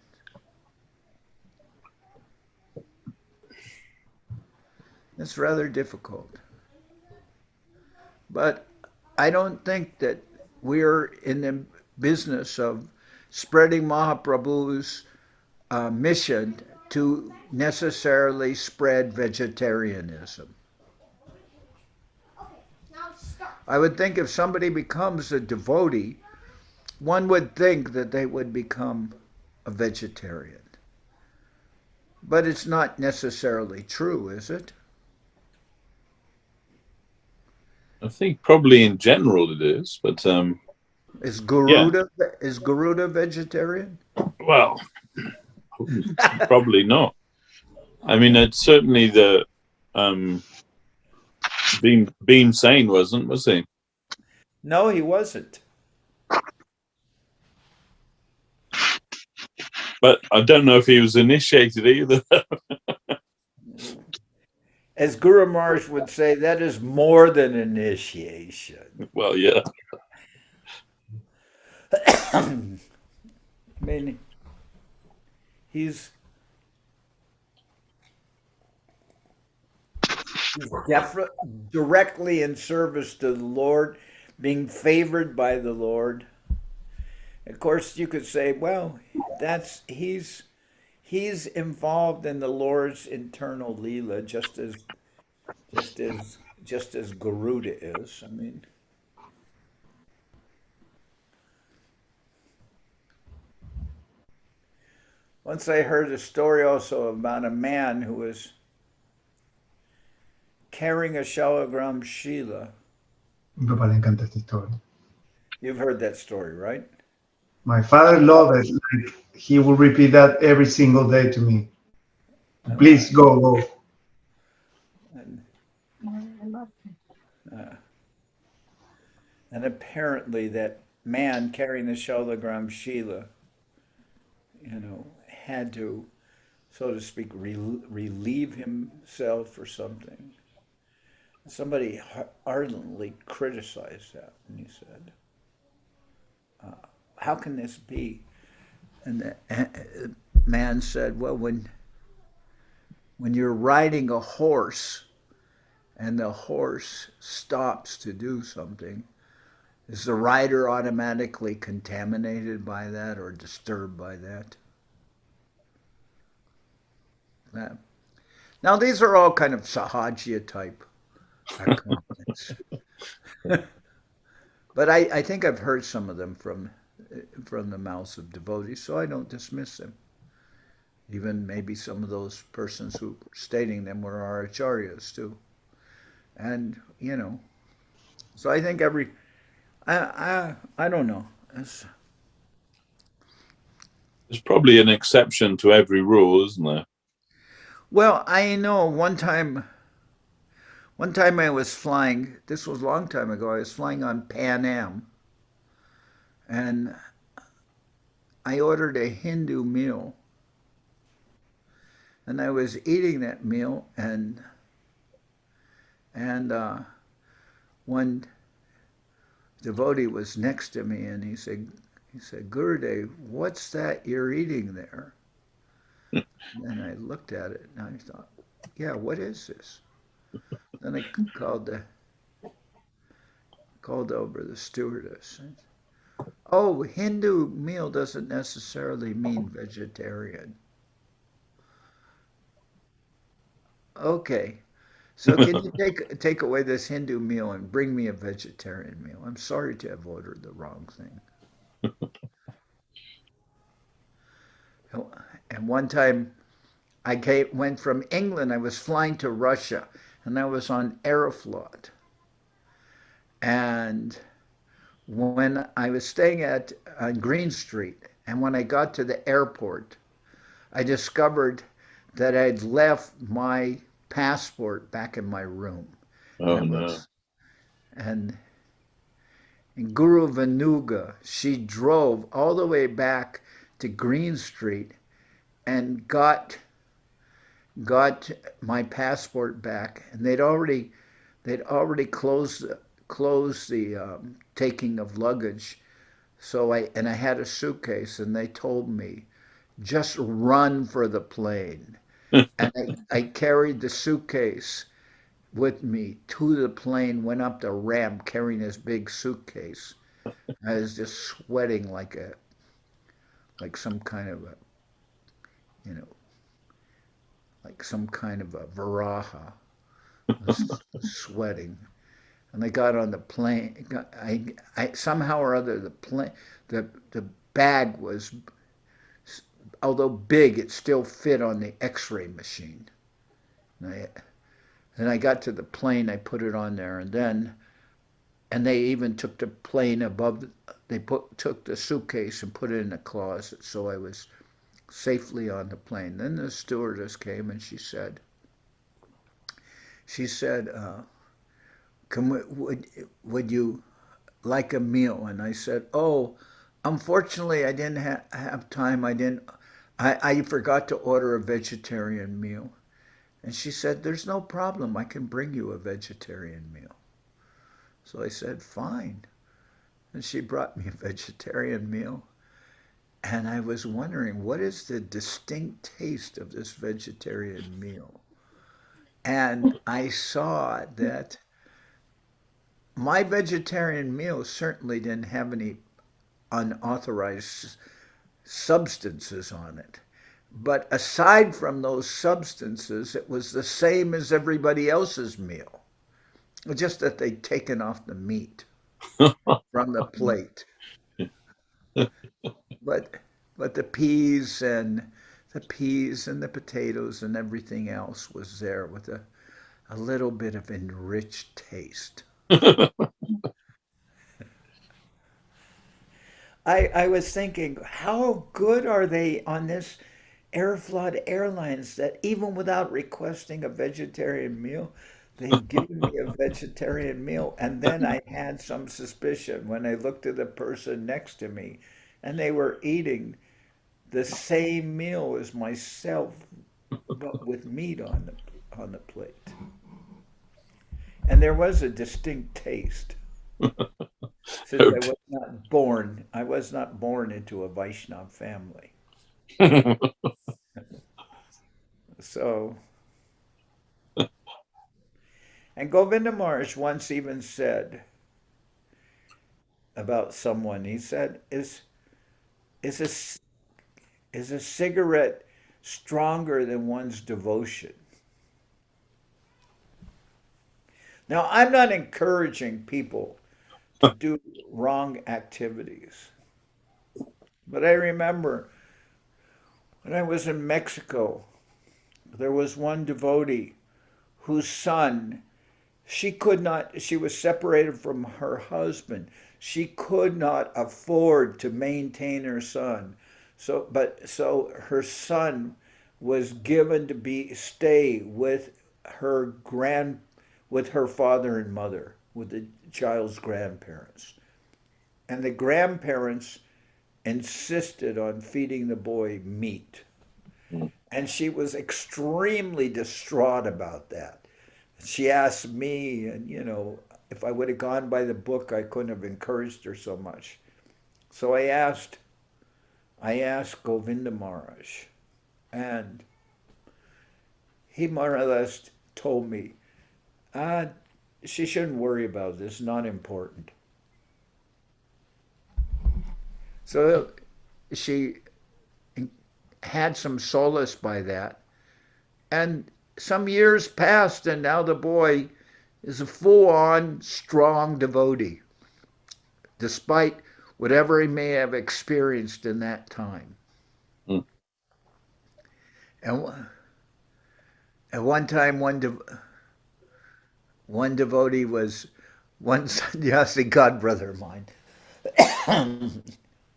It's rather difficult. But I don't think that we're in the business of spreading Mahaprabhu's mission to necessarily spread vegetarianism. I would think if somebody becomes a devotee, one would think that they would become a vegetarian. But it's not necessarily true, is it? I think probably in general it is, but is Garuda vegetarian? Well, probably not. I mean, it's certainly the Beam Sane wasn't, was he? No, he wasn't. But I don't know if he was initiated either. As Guru Maharaj would say, that is more than initiation. Well, yeah. I mean, he's directly in service to the Lord, being favored by the Lord. Of course, you could say, well, he's involved in the Lord's internal Leela, just as Garuda is. I mean, once I heard a story also about a man who was carrying a Shalagram Shila. Mi papá le encanta esta historia. You've heard that story, right? My father loved it. Like, he will repeat that every single day to me. Please go. And apparently that man carrying the Shalagram Shila, had to, so to speak, relieve himself or something. Somebody ardently criticized that, and he said, how can this be? And the man said, well, when you're riding a horse and the horse stops to do something, is the rider automatically contaminated by that or disturbed by that? Now, these are all kind of Sahajya type comments. But I think I've heard some of them from the mouths of devotees, so I don't dismiss them. Even maybe some of those persons who were stating them were our acharyas too. And, so I think I don't know. There's probably an exception to every rule, isn't there? Well, I know one time I was flying, this was a long time ago, I was flying on Pan Am, and I ordered a Hindu meal. And I was eating that meal, and one devotee was next to me, and he said, Gurudev, what's that you're eating there? And I looked at it, and I thought, yeah, what is this? Then I called over the stewardess. Oh, Hindu meal doesn't necessarily mean vegetarian. Okay, so can you take away this Hindu meal and bring me a vegetarian meal? I'm sorry to have ordered the wrong thing. And one time I went from England, I was flying to Russia, and I was on Aeroflot. And when I was staying on Green Street, and when I got to the airport, I discovered that I'd left my passport back in my room. Oh, no. And Guru Vanuga, she drove all the way back to Green Street and got my passport back. And they'd already closed the taking of luggage. So I had a suitcase, and they told me, just run for the plane. And I carried the suitcase with me to the plane, went up the ramp carrying this big suitcase, I was just sweating like some kind of a, like some kind of a varaha. I was sweating. And I got on the plane. I somehow or other the bag was, although big, it still fit on the X-ray machine. And I got to the plane. I put it on there, and they even took the plane above. They took the suitcase and put it in the closet, so I was safely on the plane. Then the stewardess came and she said, would you like a meal? And I said, oh, unfortunately, I didn't have time. I forgot to order a vegetarian meal. And she said, there's no problem. I can bring you a vegetarian meal. So I said, fine. And she brought me a vegetarian meal. And I was wondering, what is the distinct taste of this vegetarian meal? And I saw that my vegetarian meal certainly didn't have any unauthorized substances on it. But aside from those substances, it was the same as everybody else's meal. Just that they'd taken off the meat from the plate. But the peas and the potatoes and everything else was there with a little bit of enriched taste. I was thinking, how good are they on this Aeroflot Airlines that even without requesting a vegetarian meal, they've given me a vegetarian meal. And then I had some suspicion when I looked at the person next to me and they were eating the same meal as myself, but with meat on the plate. And there was a distinct taste. Since I was not born into a Vaishnava family. So, and Govinda Maharaj once even said about someone, he said, is a cigarette stronger than one's devotion? Now, I'm not encouraging people to do wrong activities. But I remember when I was in Mexico, there was one devotee whose son, she was separated from her husband. She could not afford to maintain her son. So her son was given to stay with her father and mother, with the child's grandparents. And the grandparents insisted on feeding the boy meat. And she was extremely distraught about that. She asked me, and if I would have gone by the book, I couldn't have encouraged her so much. So I asked Govinda Maharaj, and he more or less told me, she shouldn't worry about this, not important. So she had some solace by that. And some years passed, and now the boy is a full-on strong devotee, despite whatever he may have experienced in that time. Mm. And at one time, one devotee was, one sannyasi godbrother of mine,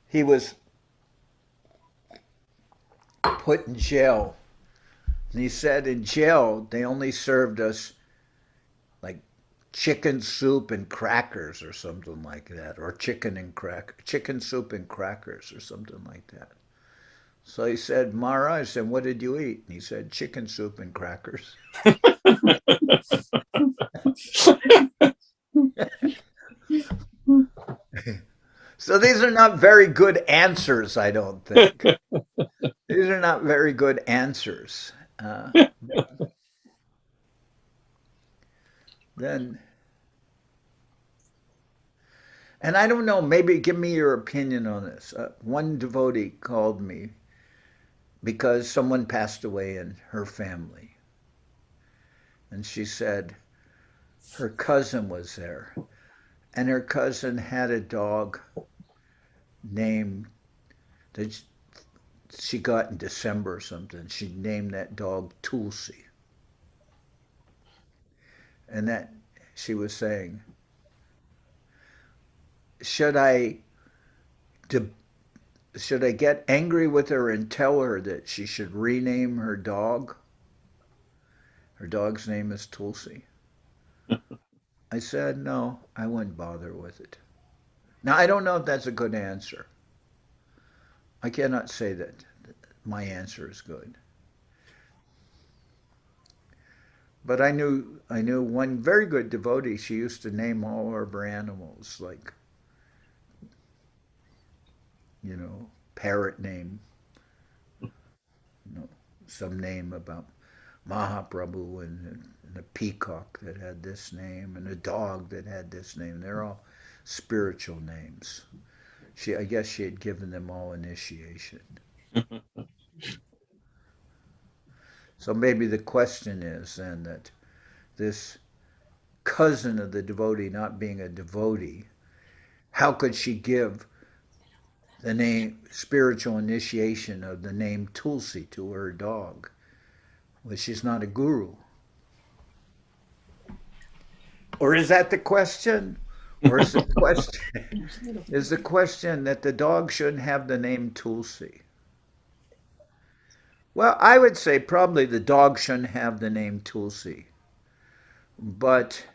he was put in jail. And he said in jail, they only served us like chicken soup and crackers or something like that, or chicken soup and crackers or something like that. So he said, Maharaj, and what did you eat? And he said, chicken soup and crackers. So these are not very good answers, I don't think. These are not very good answers. Then And I don't know, maybe give me your opinion on this. One devotee called me because someone passed away in her family. And she said her cousin was there. And her cousin had a dog named that she got in December or something. She named that dog Tulsi. And that she was saying, should I get angry with her and tell her that she should rename her dog? Her dog's name is Tulsi. I said, no, I wouldn't bother with it. Now, I don't know if that's a good answer. I cannot say that my answer is good. But I knew one very good devotee. She used to name all of her animals, like, parrot name, some name about Mahaprabhu, and a peacock that had this name, and a dog that had this name. They're all spiritual names. I guess she had given them all initiation. So maybe the question is then that this cousin of the devotee not being a devotee, how could she give the name spiritual initiation of the name Tulsi to her dog? Well, she's not a guru. Or is that the question? Or is the question that the dog shouldn't have the name Tulsi? Well, I would say probably the dog shouldn't have the name Tulsi. But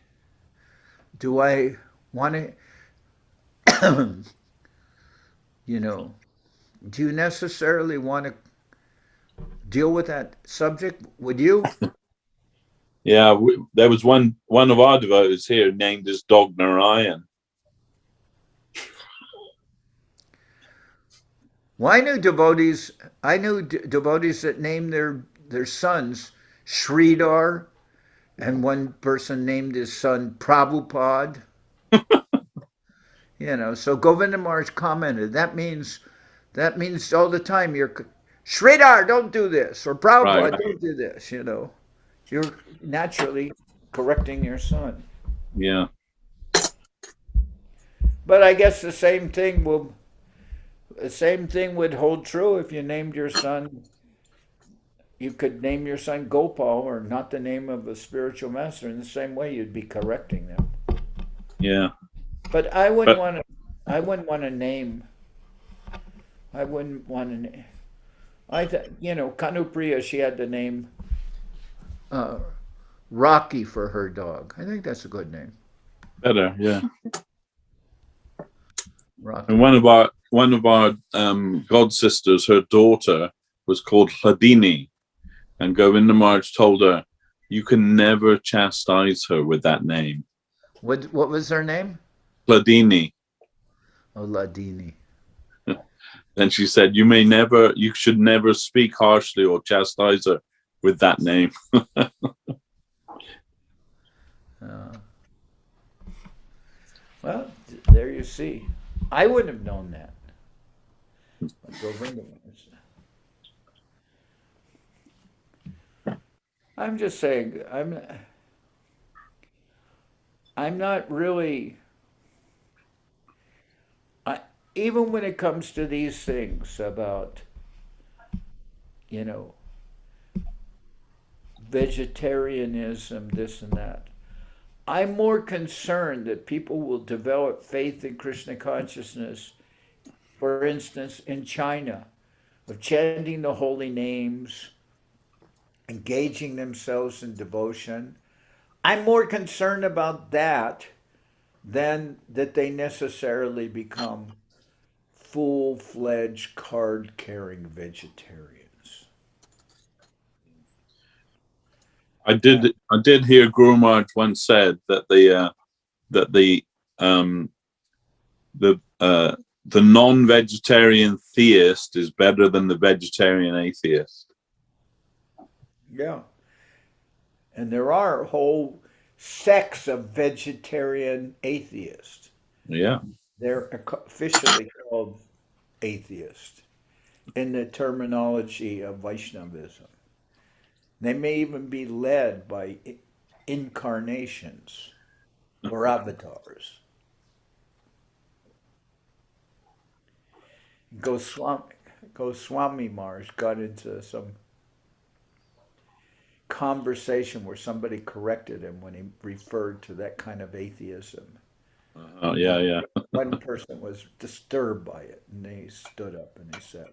do I want to, do you necessarily want to deal with that subject? Would you? Yeah, there was one of our devotees here named his dog Narayan. Well, I knew devotees that named their sons Sridhar, and one person named his son Prabhupada. So Govinda Maharaj commented, that means all the time you're Sridhar, don't do this, or Prabhupada, Right. don't do this. You're naturally correcting your son. Yeah. But I guess the same thing would hold true if you named your son. You could name your son Gopal, or not the name of a spiritual master. In the same way, you'd be correcting them. Yeah. But I wouldn't want to name. Kanupriya, she had the name Rocky for her dog. I think that's a good name. Better, yeah. Rocky. And one of our god sisters, her daughter was called Hladini, and Govinda Maharaj told her, you can never chastise her with that name. What was her name? Hladini. Oh, Hladini. And she said, you should never speak harshly or chastise her with that name. Well, there you see. I wouldn't have known that. I'm just saying, I'm not really, even when it comes to these things about, vegetarianism, this and that, I'm more concerned that people will develop faith in Krishna consciousness, for instance, in China, of chanting the holy names, engaging themselves in devotion. I'm more concerned about that than that they necessarily become full-fledged card-carrying vegetarians. I did hear Guru Maharaj once said that the non-vegetarian theist is better than the vegetarian atheist. Yeah. And there are whole sects of vegetarian atheists. Yeah. They're officially called atheist in the terminology of Vaishnavism. They may even be led by incarnations or avatars. Goswami Maharaj got into some conversation where somebody corrected him when he referred to that kind of atheism. Oh, yeah. One person was disturbed by it, and he stood up and he said,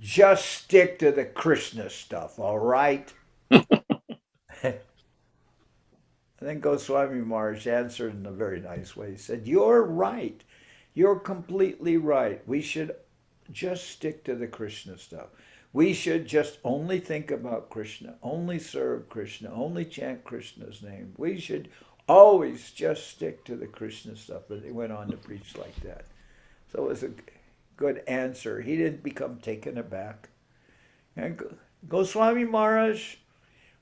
"Just stick to the Krishna stuff, all right?" And then Goswami Maharaj answered in a very nice way. He said, "You're right. You're completely right. We should just stick to the Krishna stuff. We should just only think about Krishna, only serve Krishna, only chant Krishna's name. We should always just stick to the Krishna stuff." But he went on to preach like that. So it was a good answer. He didn't become taken aback. And Goswami Maharaj,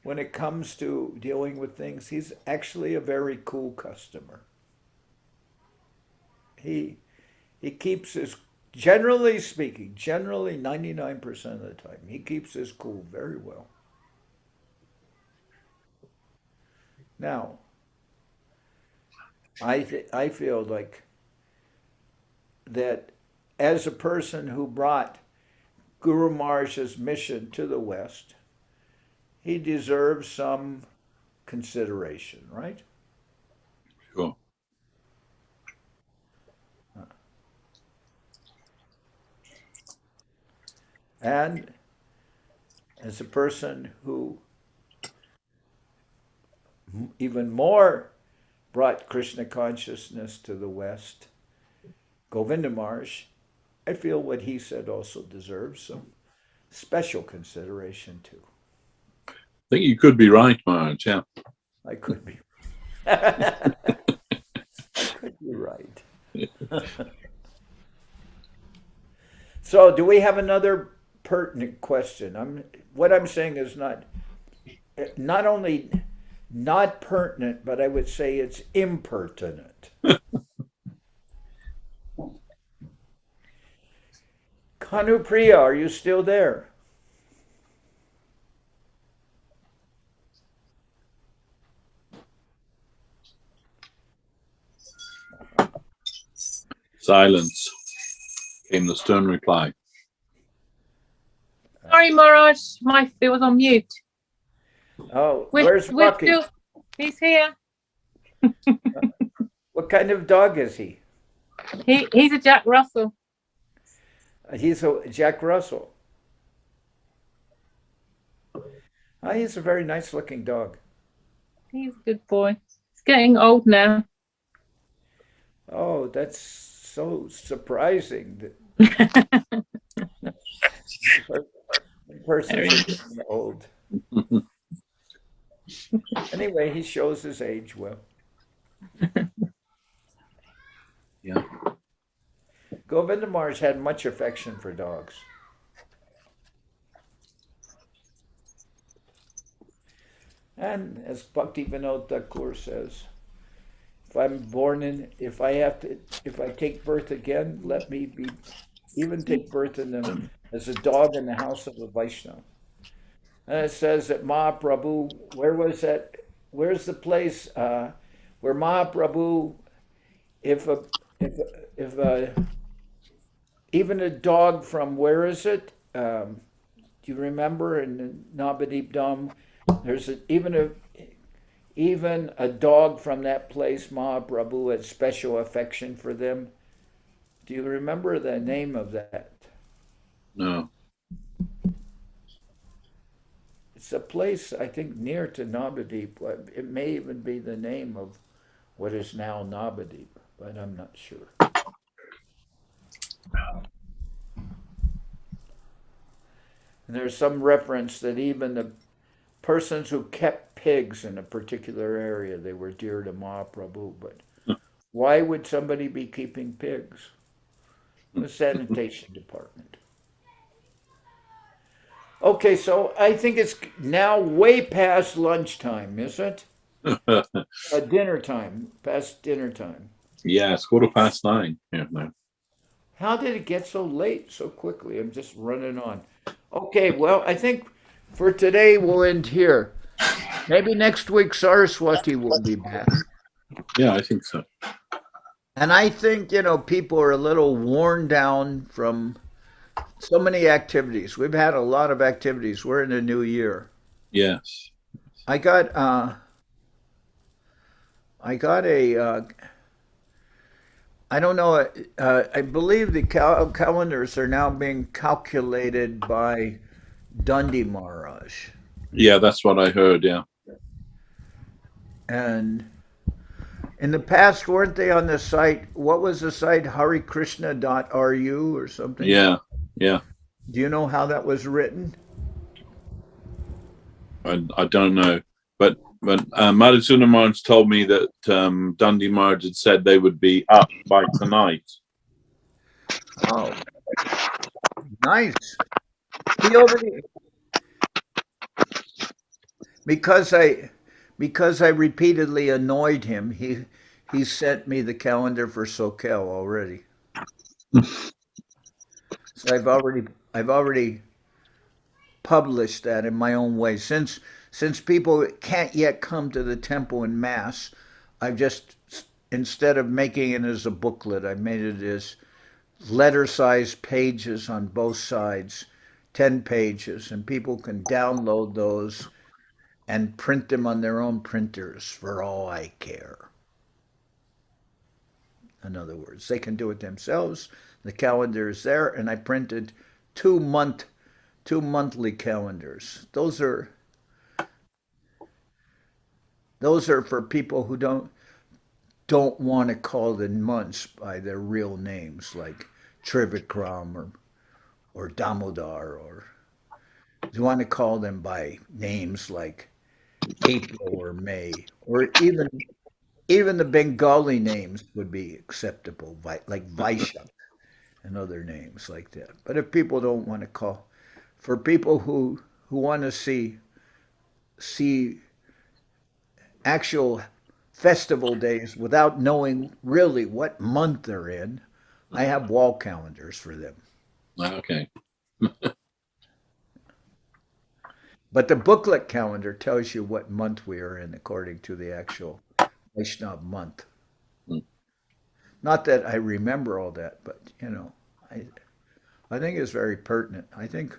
when it comes to dealing with things, he's actually a very cool customer. He keeps his, generally speaking, 99% of the time, he keeps his cool very well. Now, I feel like that as a person who brought Guru Maharaj's mission to the West, he deserves some consideration, right? Sure. And as a person who even more brought Krishna consciousness to the West, Govinda Maharaj, I feel what he said also deserves some special consideration too. I think you could be right, Maharaj. Yeah. I could be. I could be right. So, do we have another pertinent question? What I'm saying is not only not pertinent, but I would say it's impertinent. Kanupriya, are you still there? Silence came the stern reply. Sorry, Maharaj, it was on mute. Oh, where's Bhakti? He's here. What kind of dog is he? He's a Jack Russell. He's a Jack Russell. He's a very nice looking dog. He's a good boy. He's getting old now. Oh, that's so surprising. The person's getting old. Anyway, he shows his age well. Yeah. Govinda Maharaj had much affection for dogs. And as Bhakti Vinod Thakur says, if I take birth again, let me even take birth as a dog in the house of a Vaishnava. And it says that Mahaprabhu, where's the place where Mahaprabhu, if even a dog from, where is it? Do you remember in the Navadip Dham? There's even a dog from that place, Mahaprabhu had special affection for them. Do you remember the name of that? No. It's a place, I think, near to Navadip. It may even be the name of what is now Navadip, but I'm not sure. And there's some reference that even the persons who kept pigs in a particular area, they were dear to Mahaprabhu. But why would somebody be keeping pigs? The sanitation department. Okay, so I think it's now way past lunchtime, is it? Dinner time, past dinner time. Yeah, it's 9:15 here now. How did it get so late so quickly? I'm just running on. Okay, well, I think for today we'll end here. Maybe next week Saraswati will be back. Yeah, I think so. And I think, people are a little worn down from so many activities. We've had a lot of activities. We're in a new year. Yes. I got a I don't know. I believe the calendars are now being calculated by Dundee Maharaj. Yeah, that's what I heard. Yeah. And in the past, weren't they on the site? What was the site? harikrishna.ru or something? Yeah. Yeah. Do you know how that was written? I don't know, but Madhusudana Maharaj told me that Dundee Maharaj had said they would be up by tonight. Oh, nice. He already, because I repeatedly annoyed him, he sent me the calendar for Sokel already. So I've already published that in my own way. Since people can't yet come to the temple in mass, I've just, instead of making it as a booklet, I made it as letter-sized pages on both sides, 10 pages, and people can download those and print them on their own printers for all I care. In other words, they can do it themselves. The calendar is there, and I printed two monthly calendars. Those are for people who don't want to call the months by their real names, like Trivikram or Damodar, or you want to call them by names like April or May, or even the Bengali names would be acceptable, like Vaishak and other names like that. But if people don't want to call, for people who want to see actual festival days without knowing really what month they're in, I have wall calendars for them. Okay. But the booklet calendar tells you what month we are in according to the actual Vaishnav month. Not that I remember all that, but I think it's very pertinent. I think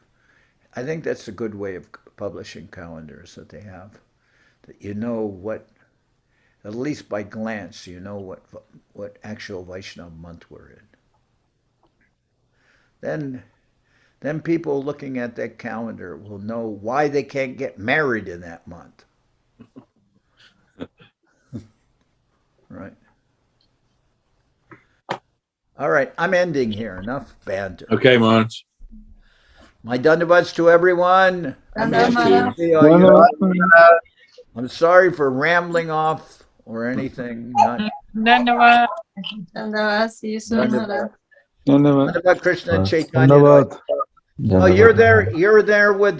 that's a good way of publishing calendars that they have. That what, at least by glance, what actual Vaishnav month we're in. Then people looking at that calendar will know why they can't get married in that month. Right. All right, I'm ending here. Enough banter. Okay, Maharaj. My dandavats to everyone. I'm sorry for rambling off or anything. Dandavad. Dandavad. See you soon, Maharaj. Dandavad Krishna and Chaitanya. Oh, you're there with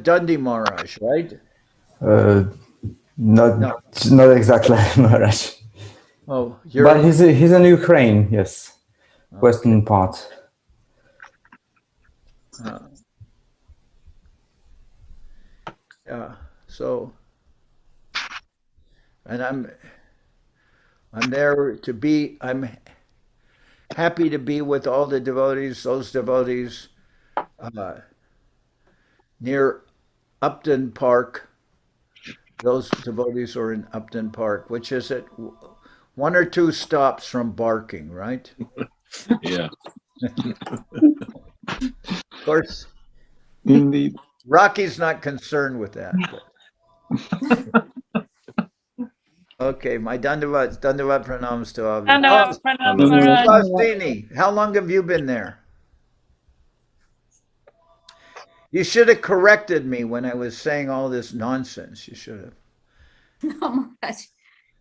Dundee Maharaj, right? Not exactly, Maharaj. Oh, but he's in Ukraine, yes, okay. Western part. So, and I'm there to be. I'm happy to be with all the devotees. Those devotees near Upton Park. Those devotees are in Upton Park, which is at 1 or 2 stops from Barking, right? Yeah. Of course. Indeed. Rocky's not concerned with that. Okay, my Dandavad pranams to all of you. Dandavad pranams, Faustini, how long have you been there? You should have corrected me when I was saying all this nonsense. You should have. No, Maharaj.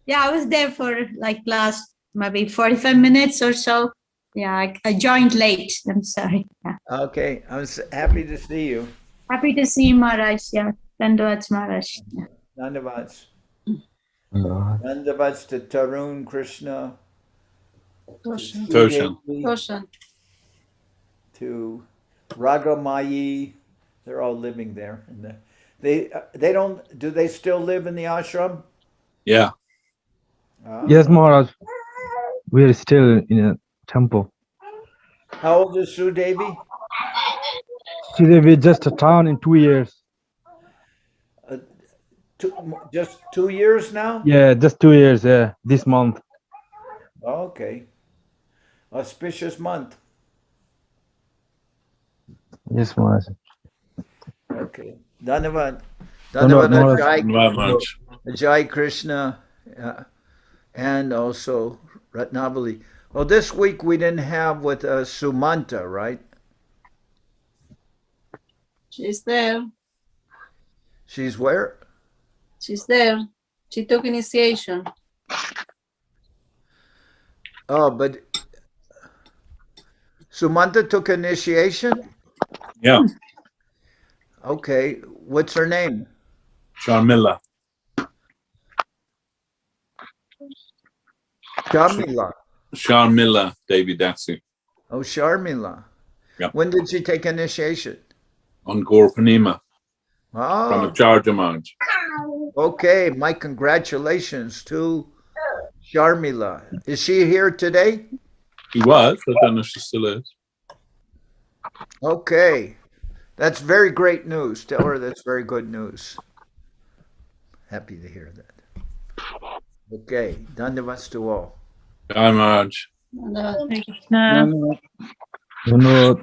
Yeah, I was there for like last maybe 45 minutes or so. Yeah, I joined late. I'm sorry. Yeah. Okay, I was happy to see you. Happy to see you, Maharaj. Yeah, Dandavats, Maharaj. Yeah. Dandavats. Dandavats to Tarun, Krishna, Toshan. Toshan. to Ragamayi. They're all living there. And they don't. Do they still live in the ashram? Yeah. Yes, Maharaj. We are still in a temple. How old is Sue Devi? Today we just a town in 2 years. Just 2 years now? Yeah, just 2 years. Yeah, this month. Okay. Auspicious month. Yes, Maharaj. Okay. Dhanyavad. Dhanyavad, Dhanyavad Maharaj. Jai Krishna. And also Ratnavali. Well, this week we didn't have with Sumanta, right? She's there. She's where? She's there. She took initiation. Oh, but Sumanta took initiation? Yeah. Okay. What's her name? Sharmila. Sharmila. Sharmila Devidasi. Oh, Sharmila. Yeah. When did she take initiation? On Gaur Purnima. Oh. From Acharya Maharaj. Okay, my congratulations to Sharmila. Is she here today? She was. I don't know if she still is. Okay. That's very great news. Tell her that's very good news. Happy to hear that. Okay. Dandavats to all. Jai Maharaj. Thank you. Dhanyavad.